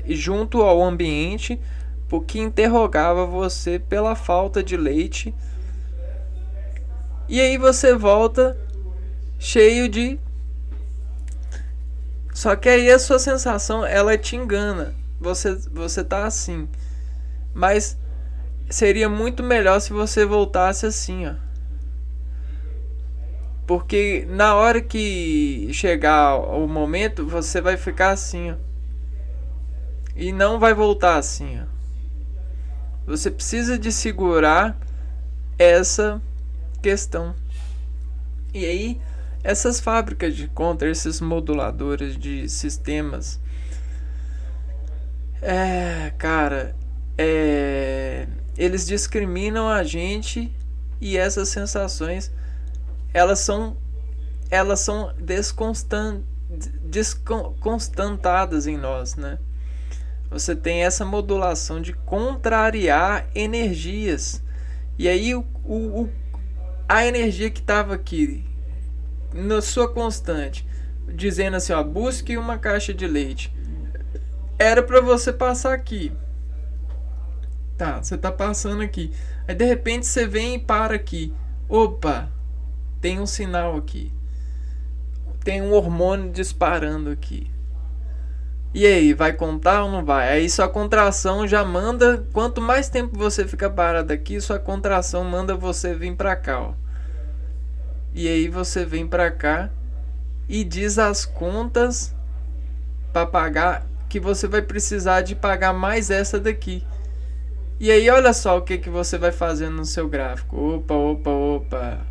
junto ao ambiente, porque interrogava você pela falta de leite. E aí você volta cheio de... Só que aí a sua sensação, ela te engana. Você tá assim. Mas seria muito melhor se você voltasse assim, ó. Porque na hora que chegar o momento, você vai ficar assim, ó. E não vai voltar assim, ó. Você precisa de segurar essa questão. E aí, essas fábricas de conta, esses moduladores de sistemas, eles discriminam a gente, e essas sensações elas são desconstantadas em nós, né? Você tem essa modulação de contrariar energias. E aí a energia que estava aqui na sua constante, dizendo assim, ó, busque uma caixa de leite, era para você passar aqui. Tá, você tá passando aqui. Aí de repente você vem e para aqui. Opa, tem um sinal aqui. Tem um hormônio disparando aqui. E aí, vai contar ou não vai? Aí sua contração já manda... Quanto mais tempo você fica parado aqui, sua contração manda você vir pra cá, ó. E aí você vem pra cá e diz as contas pra pagar, que você vai precisar de pagar mais essa daqui. E aí olha só o que você vai fazendo no seu gráfico. Opa.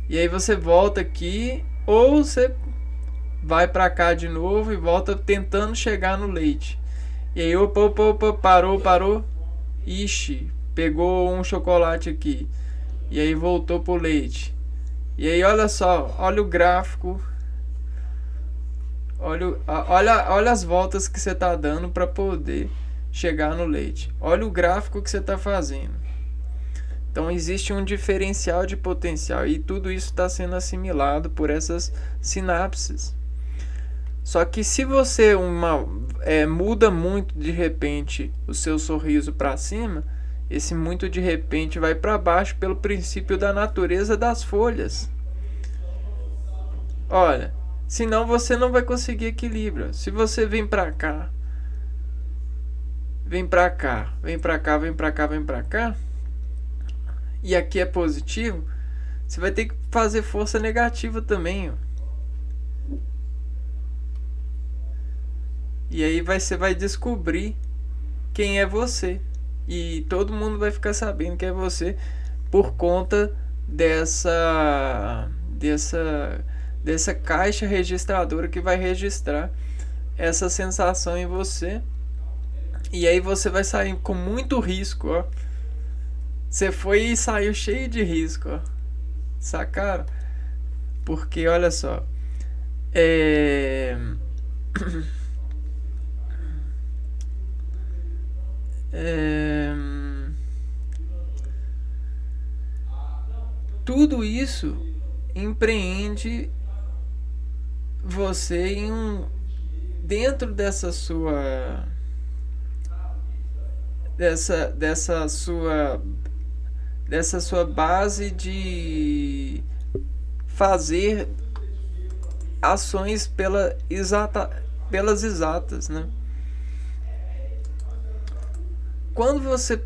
E aí você volta aqui, ou você vai pra cá de novo e volta tentando chegar no leite. E aí opa, parou. Ixi, pegou um chocolate aqui. E aí voltou pro leite. E aí olha só, olha o gráfico. Olha as voltas que você tá dando para poder chegar no leite. Olha o gráfico que você tá fazendo. Então existe um diferencial de potencial e tudo isso está sendo assimilado por essas sinapses. Só que se você muda muito de repente o seu sorriso para cima, esse muito de repente vai para baixo pelo princípio da natureza das folhas. Olha, senão você não vai conseguir equilíbrio. Se você vem para cá, vem para cá, vem para cá, vem para cá, vem para cá, e aqui é positivo, você vai ter que fazer força negativa também, ó. E aí você vai descobrir quem é você. E todo mundo vai ficar sabendo que é você por conta dessa caixa registradora que vai registrar essa sensação em você. E aí você vai sair com muito risco, ó. Você foi e saiu cheio de risco, ó. Sacaram? Porque olha só, tudo isso empreende você dentro dessa sua base de fazer ações pelas exatas, né? Quando você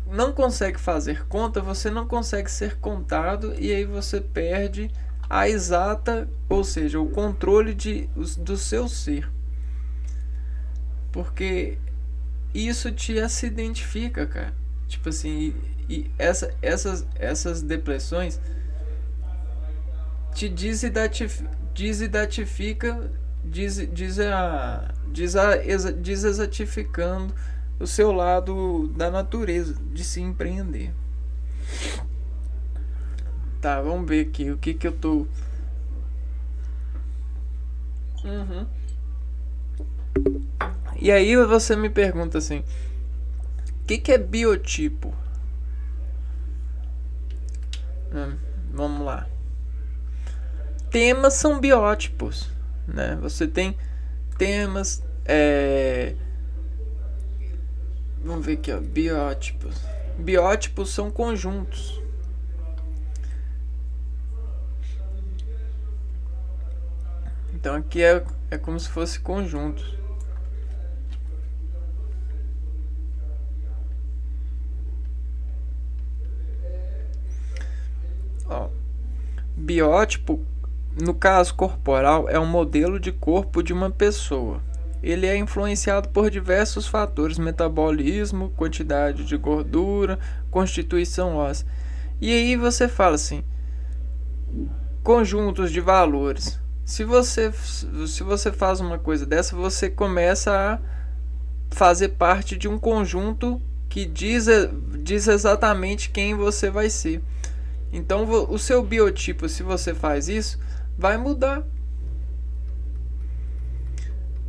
não consegue fazer conta, você não consegue ser contado e aí você perde a exata, ou seja, o controle do seu ser. Porque isso te acidentifica, cara. Tipo assim, e essas depressões te desexatificando o seu lado da natureza, de se empreender. Tá, vamos ver aqui o que eu tô. E aí você me pergunta assim, o que é biotipo? Vamos lá. Temas são biótipos, né? Você tem temas, vamos ver aqui, ó, biótipos. Biótipos são conjuntos. Então aqui é como se fosse conjuntos. Ó, biótipo, no caso corporal, é um modelo de corpo de uma pessoa. Ele é influenciado por diversos fatores: metabolismo, quantidade de gordura, constituição óssea. E aí você fala assim, conjuntos de valores. Se você faz uma coisa dessa, você começa a fazer parte de um conjunto que diz exatamente quem você vai ser. Então o seu biotipo, se você faz isso, vai mudar.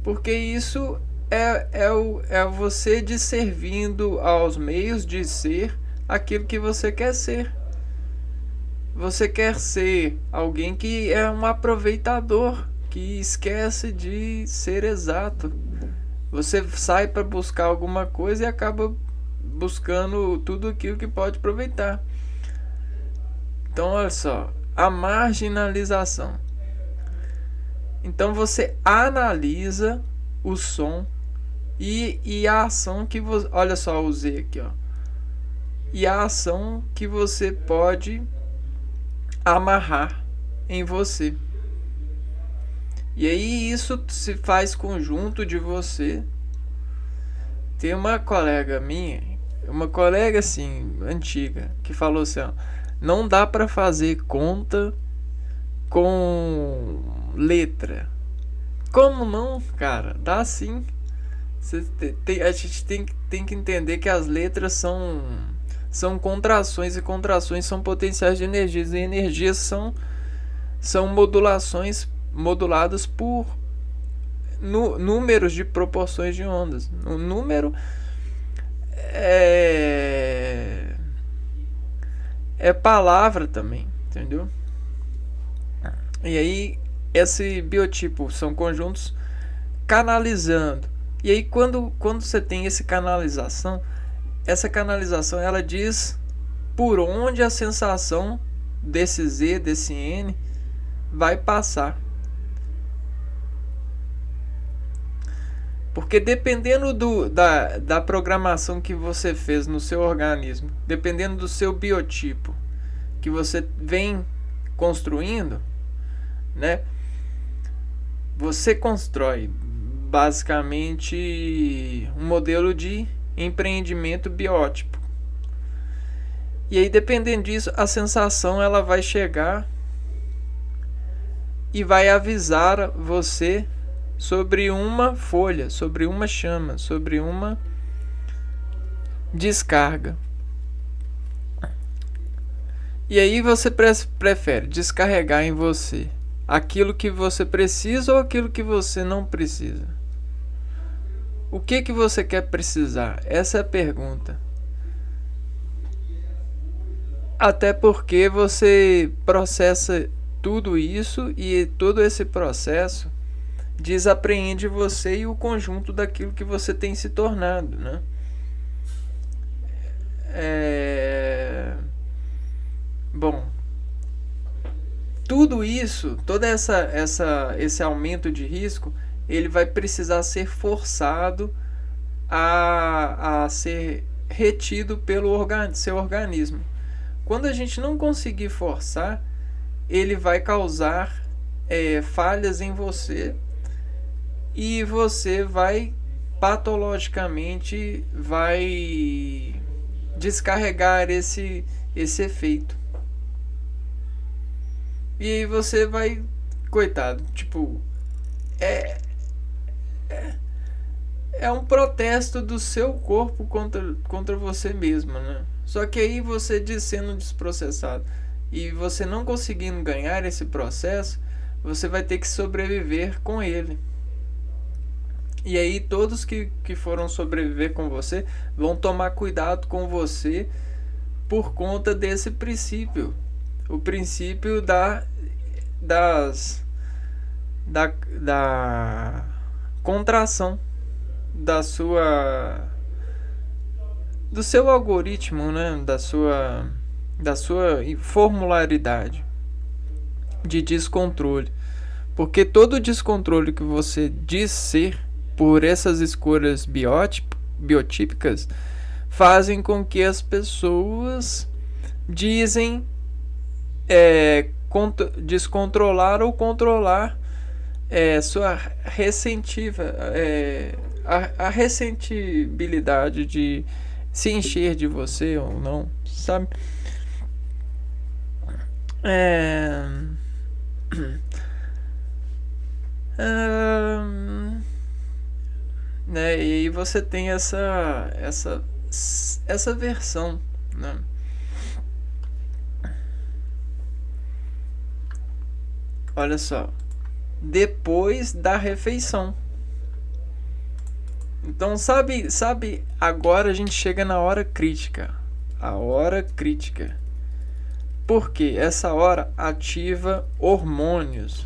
Porque isso é você discervindo aos meios de ser aquilo que você quer ser. Você quer ser alguém que é um aproveitador, que esquece de ser exato. Você sai para buscar alguma coisa e acaba buscando tudo aquilo que pode aproveitar. Então, olha só, a marginalização. Então você analisa o som e a ação que você... Olha só o Z aqui, ó. E a ação que você pode amarrar em você. E aí isso se faz conjunto de você. Tem uma colega minha, uma colega assim, antiga, que falou assim, ó, não dá para fazer conta com letra. Como não, cara? Dá sim. A gente tem que entender que as letras são contrações, e contrações são potenciais de energias, e energias são modulações moduladas por números de proporções de ondas. O número é palavra também, entendeu? E aí, esse biotipo são conjuntos canalizando. E aí, quando você tem essa canalização ela diz por onde a sensação desse Z, desse N, vai passar. Porque dependendo da programação que você fez no seu organismo, dependendo do seu biotipo que você vem construindo, né? Você constrói basicamente um modelo de empreendimento biótipo. E aí, dependendo disso, a sensação ela vai chegar e vai avisar você sobre uma folha, sobre uma chama, sobre uma descarga. E aí você prefere descarregar em você aquilo que você precisa ou aquilo que você não precisa? O que você quer precisar? Essa é a pergunta. Até porque você processa tudo isso e todo esse processo desapreende você e o conjunto daquilo que você tem se tornado, né? Bom, tudo isso, esse aumento de risco, ele vai precisar ser forçado a ser retido pelo seu organismo. Quando a gente não conseguir forçar, ele vai causar falhas em você e você vai patologicamente descarregar esse efeito. E aí você vai, coitado, tipo, é um protesto do seu corpo contra você mesmo, né? Só que aí você sendo desprocessado e você não conseguindo ganhar esse processo, você vai ter que sobreviver com ele. E aí todos que foram sobreviver com você vão tomar cuidado com você por conta desse princípio. O princípio da contração do seu algoritmo, né? da sua formularidade de descontrole. Porque todo descontrole que você diz ser por essas escolhas biotípicas fazem com que as pessoas dizem descontrolar ou controlar sua a ressentibilidade de se encher de você ou não, sabe? Né? E aí você tem essa versão, né? Olha só, depois da refeição. Então sabe, agora a gente chega na hora crítica. A hora crítica. Porque essa hora ativa hormônios.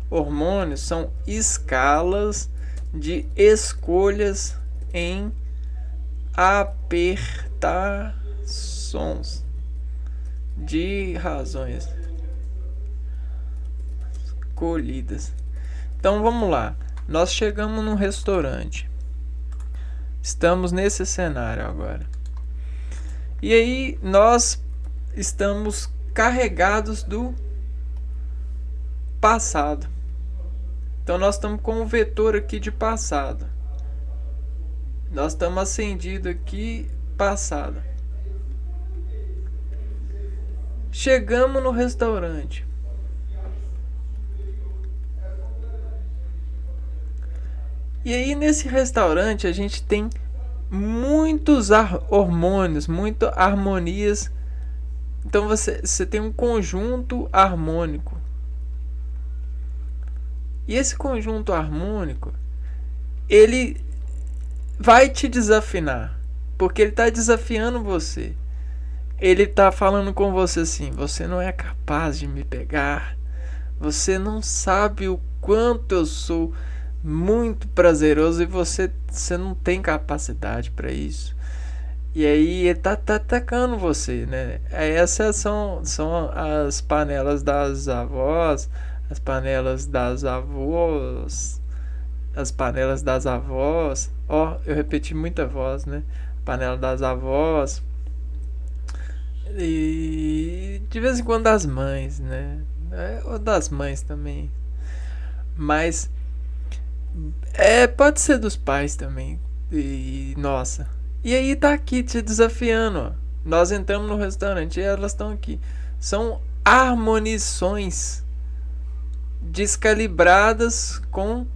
Hormônios são escalas de escolhas em apertações de razões escolhidas. Então vamos lá. Nós chegamos num restaurante. Estamos nesse cenário agora. E aí nós estamos carregados do passado. Então nós estamos com um vetor aqui de passado. Nós estamos acendido aqui passado. Chegamos no restaurante. E aí nesse restaurante a gente tem muitos hormônios, muitas harmonias. Então você tem um conjunto harmônico. E esse conjunto harmônico, ele vai te desafinar, porque ele está desafiando você. Ele tá falando com você assim: você não é capaz de me pegar. Você não sabe o quanto eu sou muito prazeroso e você não tem capacidade para isso. E aí ele tá atacando você, né? Essas são as panelas das avós, as panelas das avós, as panelas das avós. Ó, eu repeti muita voz, né? Panela das avós. E de vez em quando das mães, né? Ou das mães também. Mas pode ser dos pais também. E nossa. E aí tá aqui te desafiando, ó. Nós entramos no restaurante e elas estão aqui. São harmonições descalibradas com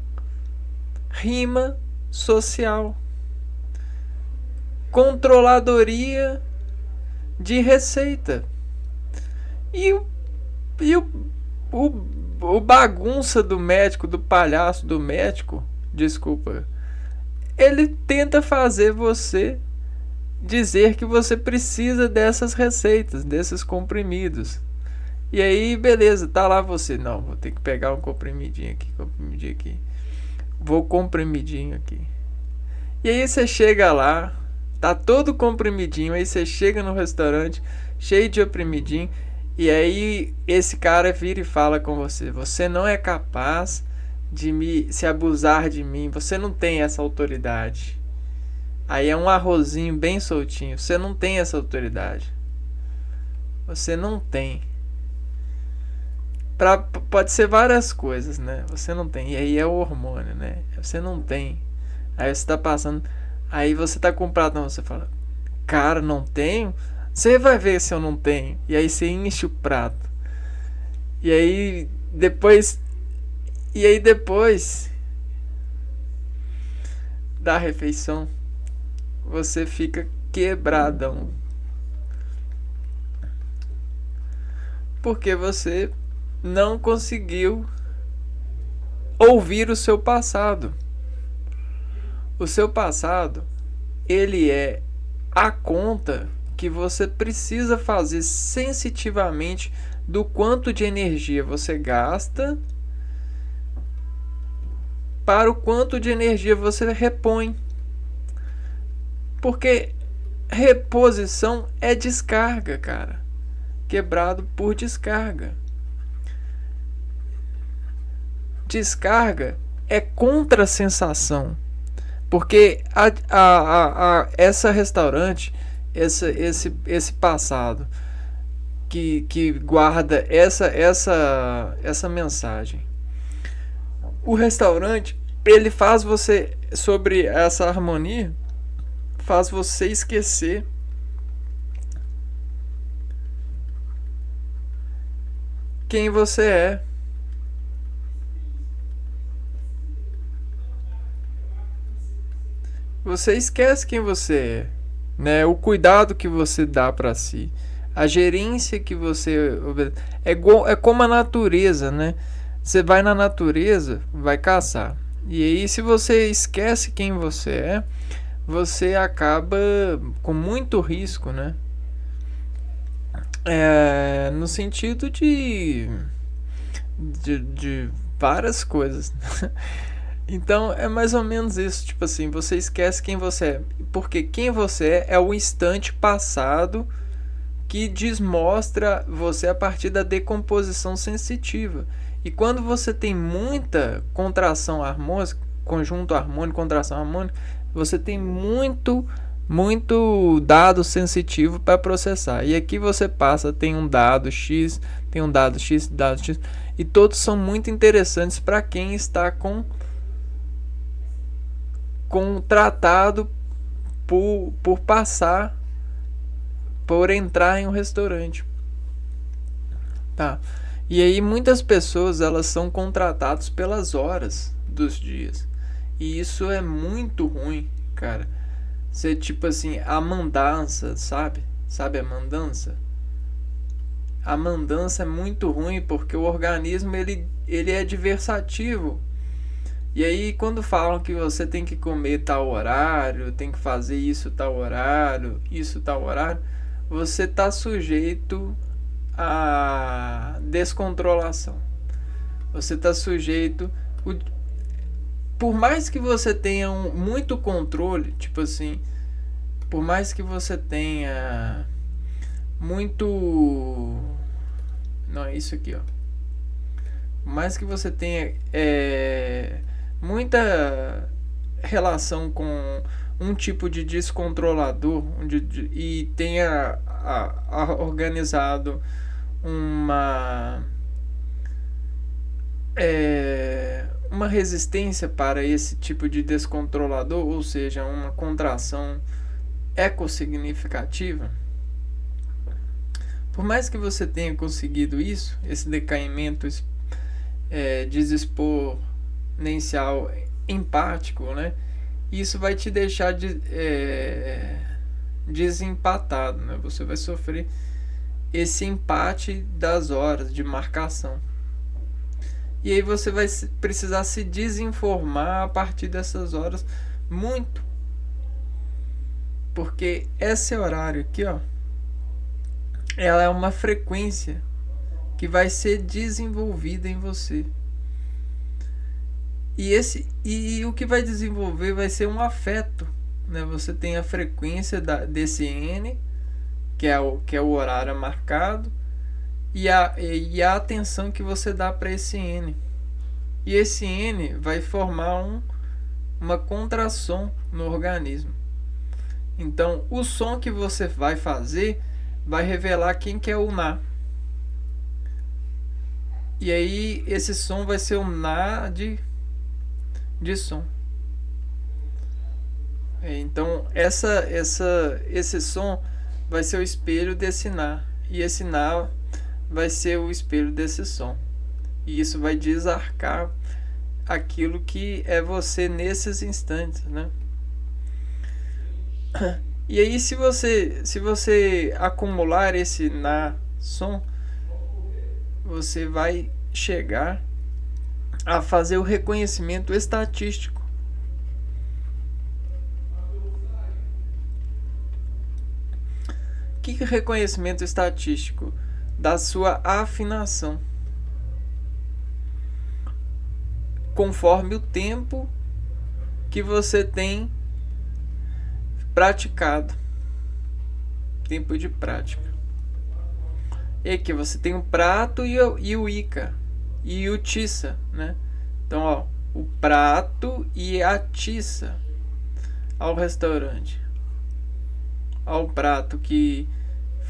rima social. Controladoria de receita. E o bagunça do médico, do palhaço do médico, desculpa, ele tenta fazer você dizer que você precisa dessas receitas, desses comprimidos. E aí, beleza, tá lá você. Não, vou ter que pegar um comprimidinho aqui. Vou comprimidinho aqui. E aí você chega lá, tá todo comprimidinho, aí você chega no restaurante, cheio de oprimidinho, e aí esse cara vira e fala com você: você não é capaz de se abusar de mim, você não tem essa autoridade. Aí é um arrozinho bem soltinho, você não tem essa autoridade. Você não tem. Pode ser várias coisas, né? Você não tem. E aí é o hormônio, né? Você não tem. Aí você tá passando. Aí você tá com o prato, você fala: cara, não tenho? Você vai ver se eu não tenho. E aí você enche o prato. E aí depois. E aí depois da refeição, você fica quebradão. Porque você não conseguiu ouvir o seu passado. O seu passado, ele é a conta que você precisa fazer sensitivamente do quanto de energia você gasta para o quanto de energia você repõe. Porque reposição é descarga, cara. Quebrado por descarga. Descarga é contra-sensação. Porque essa restaurante, esse passado que guarda essa mensagem. O restaurante, ele faz você, sobre essa harmonia, faz você esquecer quem você é. Você esquece quem você é, né? O cuidado que você dá para si, a gerência que você é como a natureza, né? Você vai na natureza, vai caçar. E aí, se você esquece quem você acaba com muito risco, né? No sentido de várias coisas. Então é mais ou menos isso, tipo assim, você esquece quem você é, porque quem você é o instante passado que desmostra você a partir da decomposição sensitiva. E quando você tem muita contração harmônica, conjunto harmônico, contração harmônica, você tem muito dado sensitivo para processar. E aqui você passa, tem um dado X, tem um dado X, e todos são muito interessantes para quem está contratado por passar, por entrar em um restaurante, tá? E aí muitas pessoas, elas são contratadas pelas horas dos dias, e isso é muito ruim, cara. Você, tipo assim, a mandança, sabe a mandança? A mandança é muito ruim porque o organismo ele é diversativo. E aí quando falam que você tem que comer tal horário, tem que fazer isso tal horário, você está sujeito à descontrolação. Você está sujeito... Por mais que você tenha muito controle, tipo assim, por mais que você tenha muito... Não, é isso aqui, ó. Por mais que você tenha muita relação com um tipo de descontrolador e tenha organizado uma resistência para esse tipo de descontrolador, ou seja, uma contração ecossignificativa. Por mais que você tenha conseguido isso, esse decaimento desexponencial empático, né? Isso vai te deixar desempatado, né? Você vai sofrer esse empate das horas de marcação. E aí você vai precisar se desinformar a partir dessas horas muito. Porque esse horário aqui, ó, ela é uma frequência que vai ser desenvolvida em você. E o que vai desenvolver vai ser um afeto, né? Você tem a frequência desse N, que é o horário marcado, e a atenção que você dá para esse N. E esse N vai formar uma contração no organismo. Então, o som que você vai fazer vai revelar quem que é o Na. E aí, esse som vai ser um Na de som. Então, esse som vai ser o espelho desse Na. E esse Na vai ser o espelho desse som. E isso vai desarcar aquilo que é você nesses instantes, né? E aí, se você acumular esse Na som, você vai chegar a fazer o reconhecimento estatístico. O que é reconhecimento estatístico? Da sua afinação. Conforme o tempo que você tem praticado. Tempo de prática. E aqui você tem o prato e o Ica. E o tiça, né? Então, ó, o prato e a tiça ao restaurante. Ó, o prato que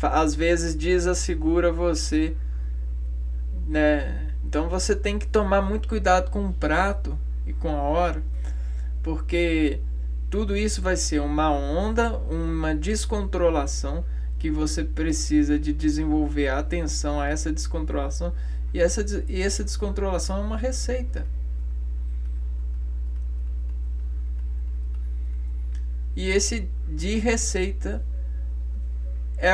às vezes desassegura você, né? Então você tem que tomar muito cuidado com o prato e com a hora, porque tudo isso vai ser uma onda, uma descontrolação que você precisa de desenvolver a atenção a essa descontrolação, e essa descontrolação é uma receita. E esse de receita é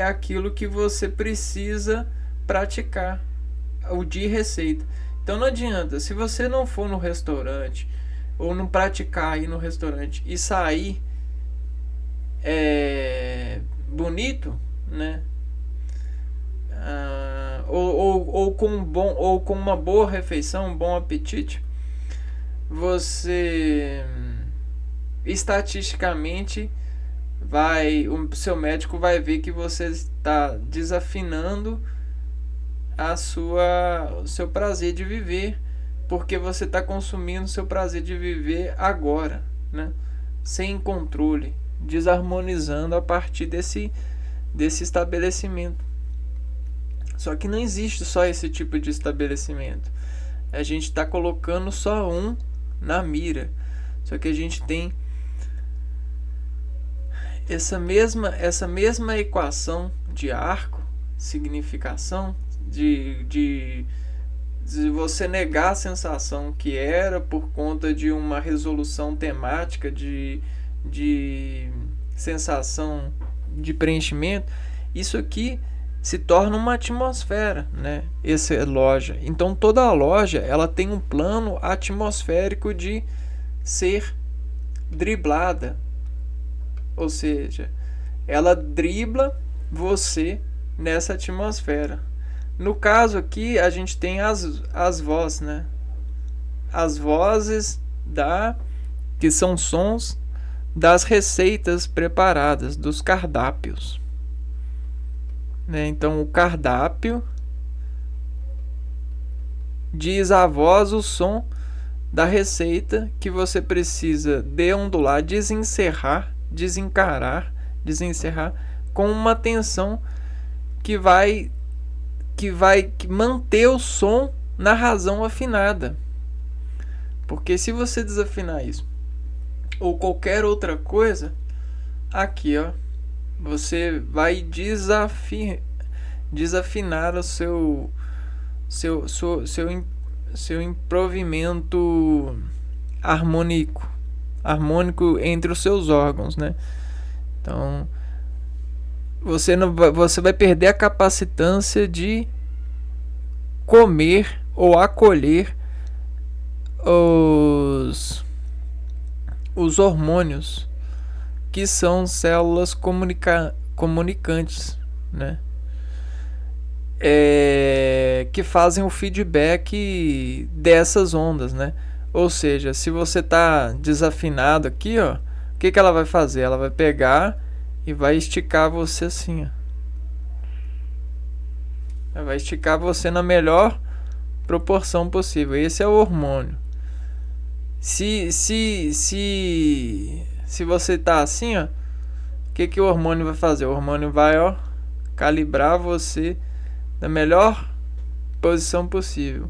aquilo que você precisa praticar, o de receita. Então não adianta, se você não for no restaurante ou não praticar ir no restaurante e sair bonito, né? Ou com uma boa refeição, um bom apetite, você estatisticamente o seu médico vai ver que você está desafinando o seu prazer de viver, porque você está consumindo o seu prazer de viver agora, né? Sem controle, desarmonizando a partir desse estabelecimento. Só que não existe só esse tipo de estabelecimento. A gente está colocando só um na mira. Só que a gente tem essa mesma equação de arco, significação, de você negar a sensação que era por conta de uma resolução temática de sensação de preenchimento. Isso aqui se torna uma atmosfera, né? Essa é loja. Então toda a loja ela tem um plano atmosférico de ser driblada, ou seja, ela dribla você nessa atmosfera. No caso aqui, a gente tem as vozes, né? As vozes que são sons das receitas preparadas, dos cardápios. Né? Então, o cardápio diz a voz o som da receita que você precisa deondular, desencerrar com uma tensão que vai manter o som na razão afinada. Porque se você desafinar isso ou qualquer outra coisa, aqui ó, você vai desafinar o seu improvimento harmônico entre os seus órgãos, né? Então você vai perder a capacitância de comer ou acolher os hormônios, que são células comunicantes, né? Que fazem o feedback dessas ondas, né? Ou seja, se você está desafinado aqui, ó, o que ela vai fazer? Ela vai pegar e vai esticar você assim, ó. Ela vai esticar você na melhor proporção possível. Esse é o hormônio. Se você tá assim, ó, o que o hormônio vai fazer? O hormônio vai, ó, calibrar você da melhor posição possível.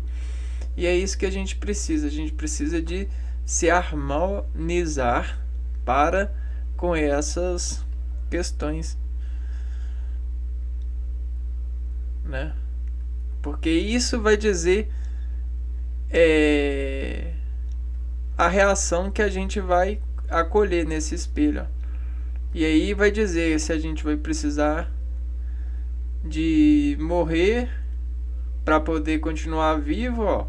E é isso que a gente precisa. A gente precisa de se harmonizar para com essas questões, né? Porque isso vai dizer a reação que a gente vai acolher nesse espelho. E aí vai dizer se a gente vai precisar de morrer para poder continuar vivo, ó.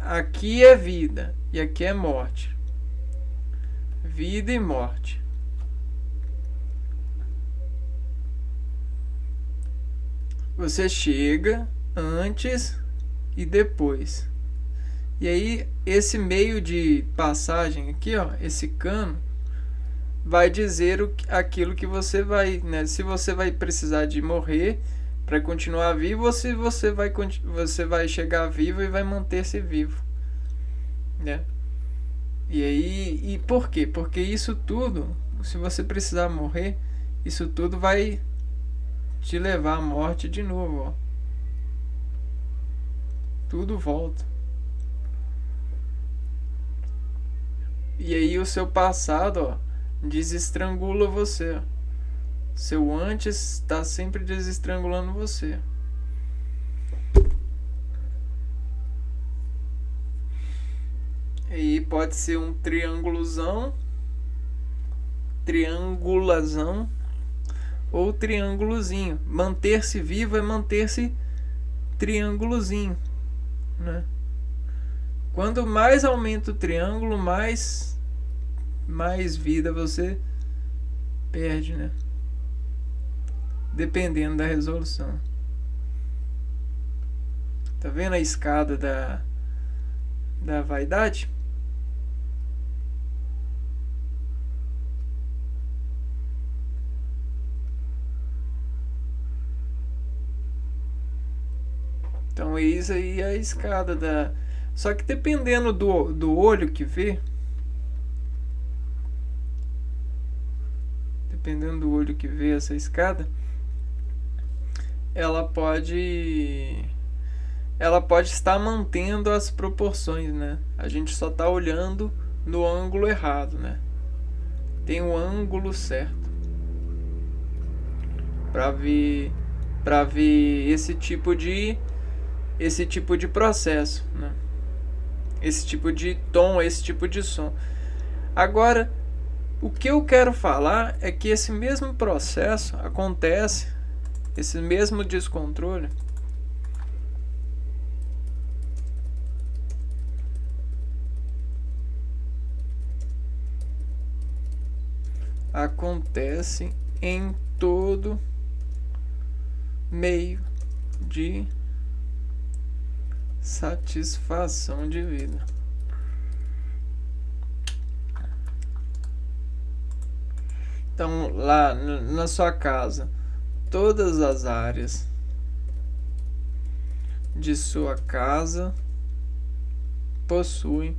Aqui é vida e aqui é morte. Vida e morte. Você chega antes e depois. E aí esse meio de passagem aqui, ó, esse cano vai dizer aquilo que você vai, né? Se você vai precisar de morrer para continuar vivo, ou se você vai chegar vivo e vai manter-se vivo, né? E aí, e por quê? Porque isso tudo, se você precisar morrer, isso tudo vai te levar à morte de novo, ó. Tudo volta. E aí o seu passado, ó, desestrangula você. Seu antes está sempre desestrangulando você. E pode ser um triangulazão ou triângulozinho. Manter-se vivo é manter-se triângulozinho, né? Quando mais aumenta o triângulo, mais vida você perde, né? Dependendo da resolução. Tá vendo a escada da vaidade? Então isso aí é a escada da... Só que dependendo do olho que vê, dependendo do olho que vê essa escada, ela pode estar mantendo as proporções, né? A gente só está olhando no ângulo errado, né? Tem um ângulo certo para ver esse tipo de processo, né? Esse tipo de tom, esse tipo de som. Agora, o que eu quero falar é que esse mesmo processo acontece, esse mesmo descontrole acontece em todo meio de satisfação de vida. Então, lá na sua casa, todas as áreas de sua casa possuem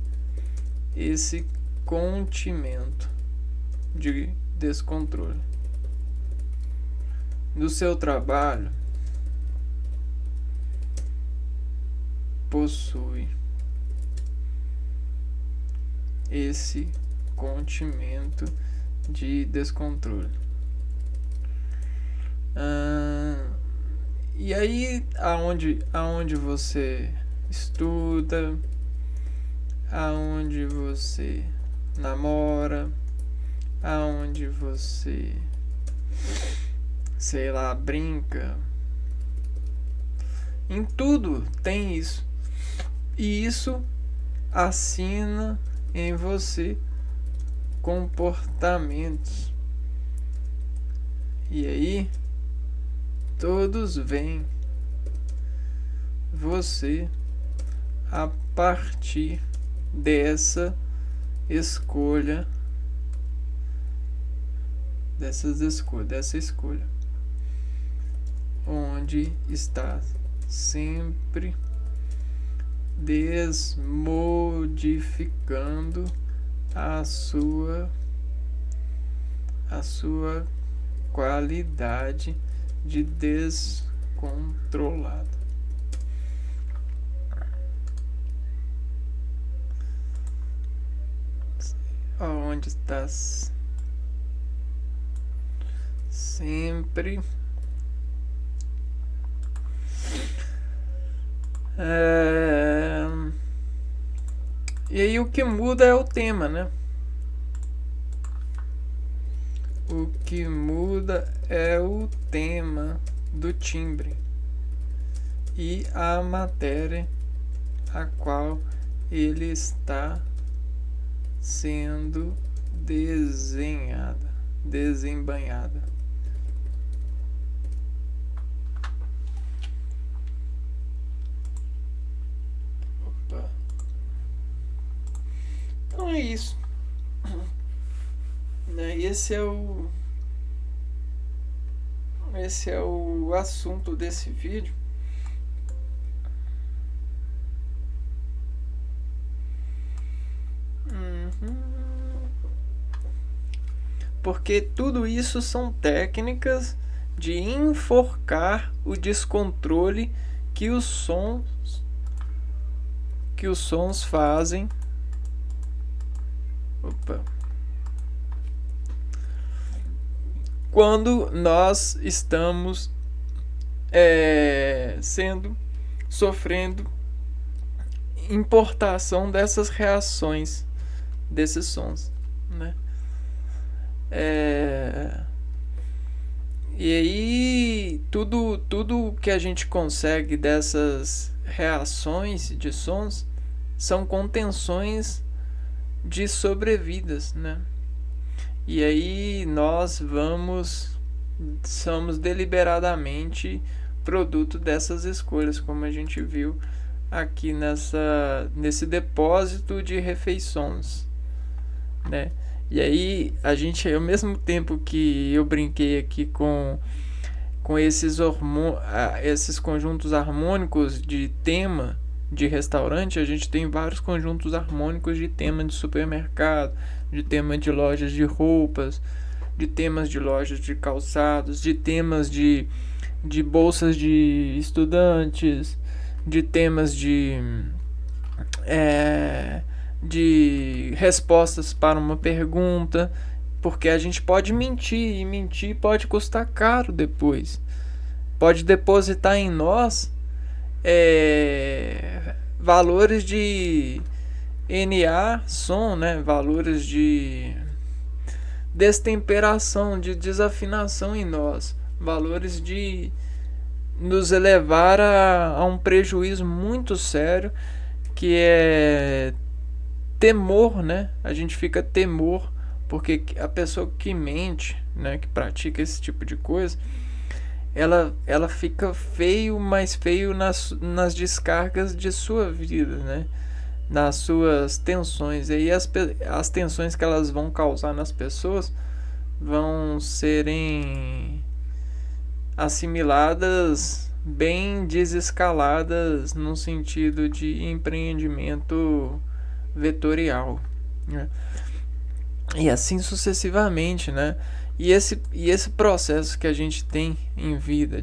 esse contimento de descontrole. No seu trabalho, possui esse contimento de descontrole. E aí, aonde você estuda, aonde você namora, aonde você, sei lá, brinca, em tudo tem isso. E isso assina em você comportamentos. E aí, todos veem você a partir dessa escolha, dessa escolha, onde está sempre desmodificando a sua qualidade de descontrolado. Onde estás sempre e aí o que muda é o tema, né? O que muda é o tema do timbre e a matéria a qual ele está sendo desembanhada. Opa. Então é isso. Esse é o assunto desse vídeo. Porque tudo isso são técnicas de enforcar o descontrole que os sons fazem. Quando nós estamos sofrendo importação dessas reações, desses sons, né? E aí tudo que a gente consegue dessas reações de sons são contenções de sobrevidas, né? E aí nós somos deliberadamente produto dessas escolhas, como a gente viu aqui nesse depósito de refeições, né? E aí a gente, ao mesmo tempo que eu brinquei aqui com esses conjuntos harmônicos de tema de restaurante, a gente tem vários conjuntos harmônicos de tema de supermercado, de tema de lojas de roupas, de temas de lojas de calçados, de temas de bolsas de estudantes, de temas de respostas para uma pergunta, porque a gente pode mentir, e mentir pode custar caro depois. Pode depositar em nós valores de NA, som, né? Valores de destemperação, de desafinação em nós, valores de nos elevar a um prejuízo muito sério, que é temor, né? A gente fica temor Porque a pessoa que mente, né, que pratica esse tipo de coisa, ela fica mais feio nas descargas de sua vida, né? Nas suas tensões. E aí as tensões que elas vão causar nas pessoas vão serem assimiladas bem desescaladas no sentido de empreendimento vetorial, né? E assim sucessivamente, né? E esse processo que a gente tem em vida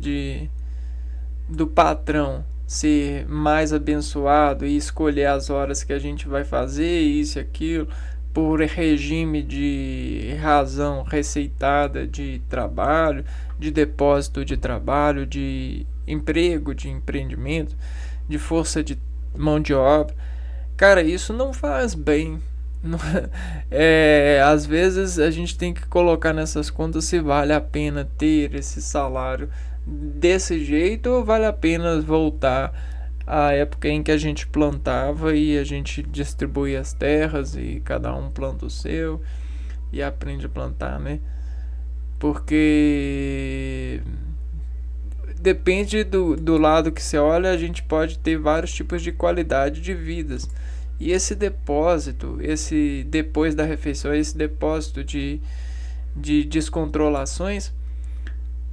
do patrão ser mais abençoado e escolher as horas que a gente vai fazer isso e aquilo por regime de razão receitada de trabalho, de depósito de trabalho, de emprego, de empreendimento, de força de mão de obra. Cara, isso não faz bem. Às vezes a gente tem que colocar nessas contas se vale a pena ter esse salário desse jeito ou vale a pena voltar à época em que a gente plantava e a gente distribuía as terras e cada um planta o seu e aprende a plantar, né? Porque depende do lado que você olha, a gente pode ter vários tipos de qualidade de vidas. E esse depósito, depois da refeição, esse depósito de descontrolações,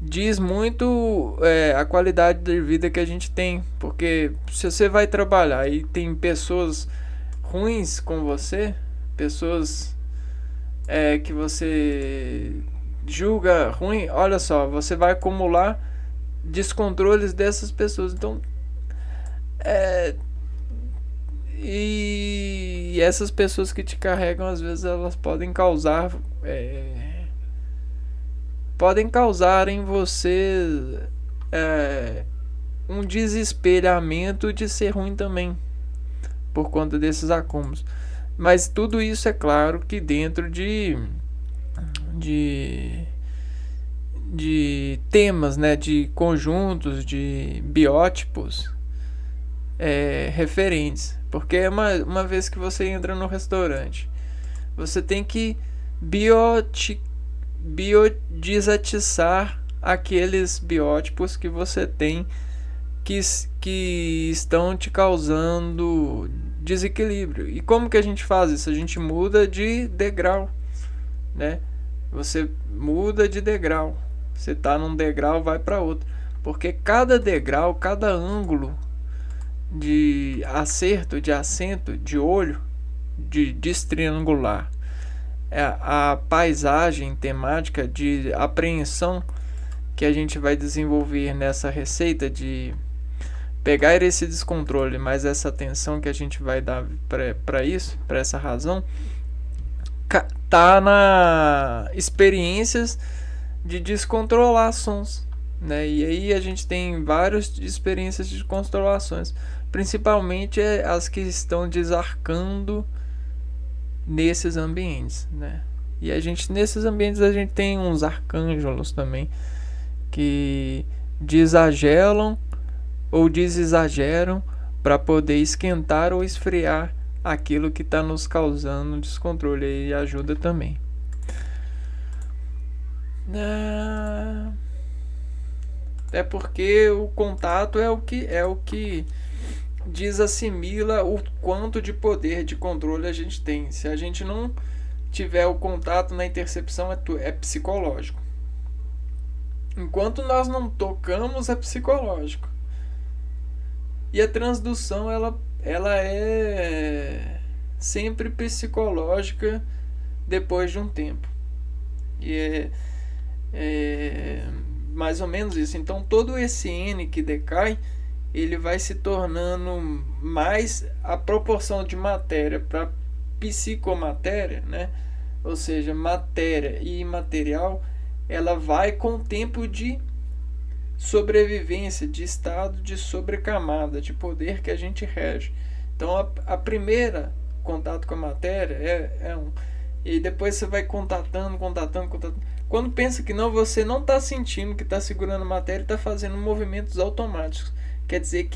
diz muito a qualidade de vida que a gente tem. Porque se você vai trabalhar e tem pessoas ruins com você, pessoas que você julga ruim, olha só, você vai acumular descontroles dessas pessoas. Então, e essas pessoas que te carregam, às vezes elas podem causar em você um desespelhamento de ser ruim também por conta desses acúmulos. Mas tudo isso é claro que dentro de temas, né, de conjuntos, de biótipos referentes. Porque uma vez que você entra no restaurante, você tem que biodesatiçar aqueles biótipos que você tem que estão te causando desequilíbrio. E como que a gente faz isso? A gente muda de degrau, né? Você muda de degrau. Você está num degrau, vai para outro. Porque cada degrau, cada ângulo de acerto, de assento, de olho, de destriangular, a paisagem temática de apreensão que a gente vai desenvolver nessa receita de pegar esse descontrole, mas essa atenção que a gente vai dar para isso, para essa razão, tá na experiências de descontrolações, né? E aí a gente tem várias experiências de descontrolações, principalmente as que estão desarcando nesses ambientes, né? E nesses ambientes a gente tem uns arcângelos também que desagelam ou desexageram para poder esquentar ou esfriar aquilo que está nos causando descontrole, e ajuda também. É porque o contato é o que desassimila o quanto de poder de controle a gente tem. Se a gente não tiver o contato na intercepção, é psicológico. Enquanto nós não tocamos, é psicológico. E a transdução ela é sempre psicológica depois de um tempo. E é mais ou menos isso. Então todo esse N que decai, ele vai se tornando mais a proporção de matéria para psicomatéria, né? Ou seja, matéria e imaterial, ela vai com o tempo de sobrevivência, de estado de sobrecamada, de poder que a gente rege. Então a primeira contato com a matéria é um. E depois você vai contatando. Quando pensa que não, você não está sentindo que está segurando a matéria e está fazendo movimentos automáticos. Quer dizer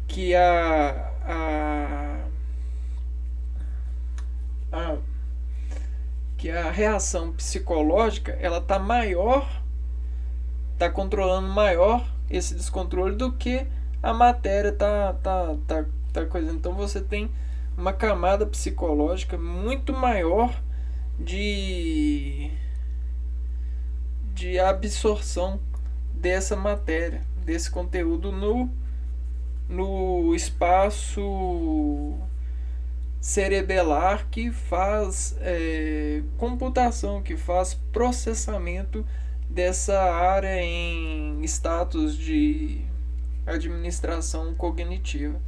que que a reação psicológica ela tá maior, tá controlando maior esse descontrole do que a matéria tá coisa. Então você tem uma camada psicológica muito maior de absorção dessa matéria, desse conteúdo no espaço cerebelar que faz computação, que faz processamento dessa área em status de administração cognitiva.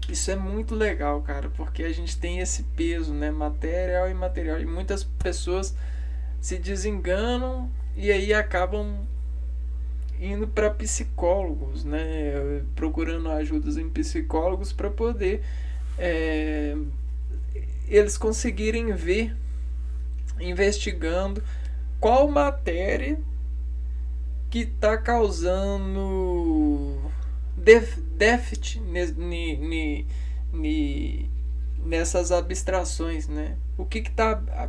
Isso é muito legal, cara, porque a gente tem esse peso, né, material e imaterial, e muitas pessoas se desenganam e aí acabam indo para psicólogos, né, procurando ajudas em psicólogos para poder eles conseguirem ver, investigando qual matéria que está causando déficit nessas abstrações, né?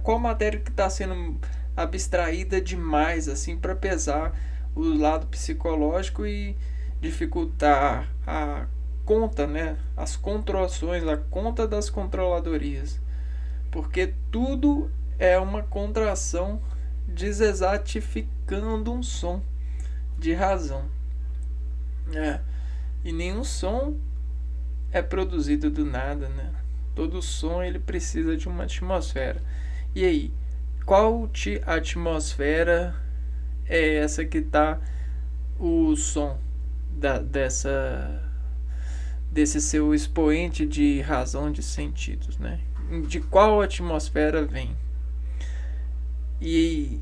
Qual matéria que está sendo abstraída demais, assim, para pesar o lado psicológico e dificultar a conta, né? As controlações, a conta das controladorias, porque tudo é uma contração desexatificando um som de razão. E nenhum som é produzido do nada, né? Todo som ele precisa de uma atmosfera. E aí, qual atmosfera é essa que está o som desse seu expoente de razão de sentidos, né? De qual atmosfera vem? E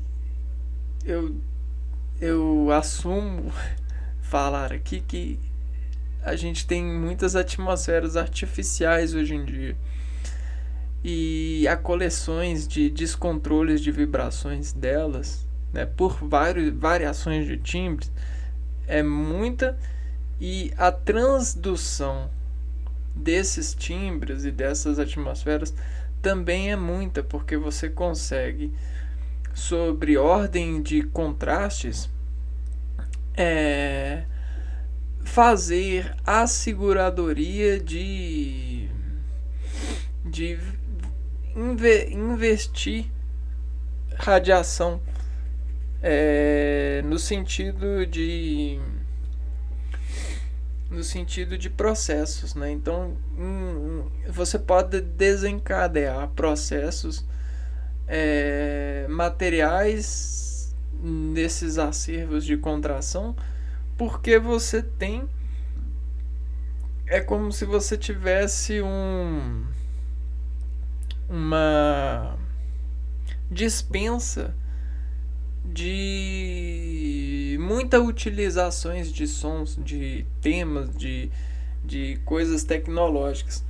eu assumo falar aqui que a gente tem muitas atmosferas artificiais hoje em dia, e há coleções de descontroles de vibrações delas, né, por variações de timbres, é muita, e a transdução desses timbres e dessas atmosferas também é muita, porque você consegue, sobre ordem de contrastes, fazer a seguradoria de investir radiação no sentido de processos, né? Então você pode desencadear processos materiais nesses acervos de contração, porque você tem, é como se você tivesse uma dispensa de muitas utilizações de sons, de temas, de coisas tecnológicas,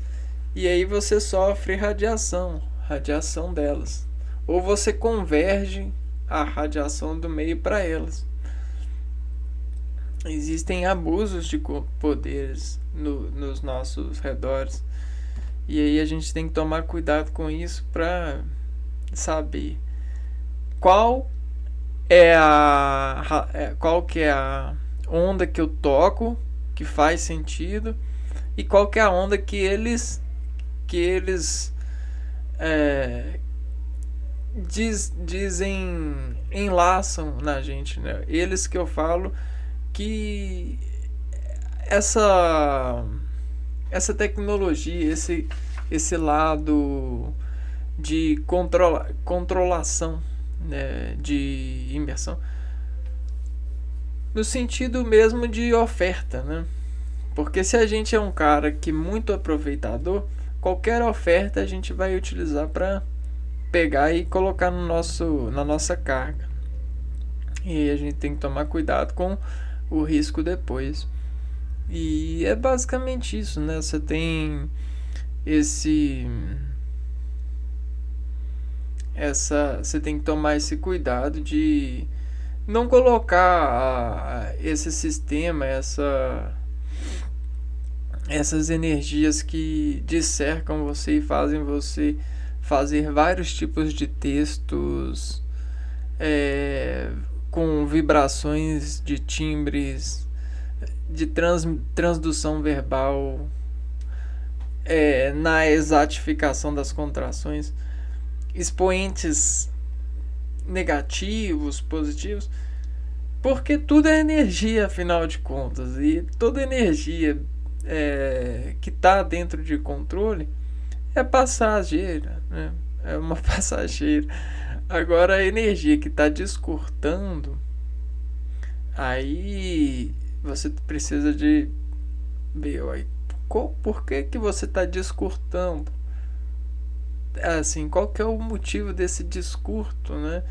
e aí você sofre radiação delas, ou você converge a radiação do meio para elas. Existem abusos de poderes nos nossos redores, e aí a gente tem que tomar cuidado com isso para saber qual que é a onda que eu toco que faz sentido, e qual que é a onda que eles enlaçam na gente, né? Eles que eu falo que essa tecnologia, esse lado de controlação, né, de imersão, no sentido mesmo de oferta, né? Porque se a gente é um cara que é muito aproveitador, qualquer oferta a gente vai utilizar para pegar e colocar na nossa carga. E a gente tem que tomar cuidado com o risco depois. E é basicamente isso, né? Você tem você tem que tomar esse cuidado de não colocar esse sistema, essas energias que discercam você e fazem você fazer vários tipos de textos com vibrações de timbres, de transdução verbal, na exatificação das contrações, expoentes negativos, positivos, porque tudo é energia, afinal de contas, e toda energia que está dentro de controle é passageira, né? É uma passageira. Agora a energia que está descortando, aí você precisa de ver, por que você está descortando? Assim, qual que é o motivo desse descurto, né?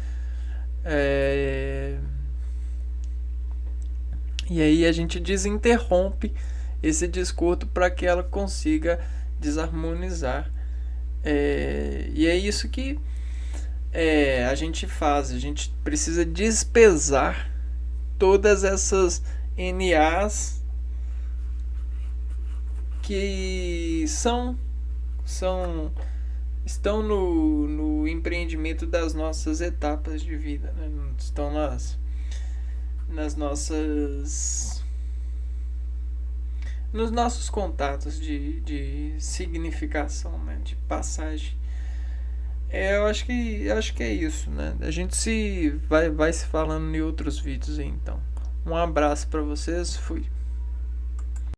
E aí a gente desinterrompe esse descurto para que ela consiga desarmonizar. E é isso que a gente faz. A gente precisa despesar todas essas NAs que estão no empreendimento das nossas etapas de vida, né? Estão nos nossos contatos de significação, né? De passagem. Eu acho que é isso, né? A gente vai se falando em outros vídeos aí, então. Um abraço para vocês, fui.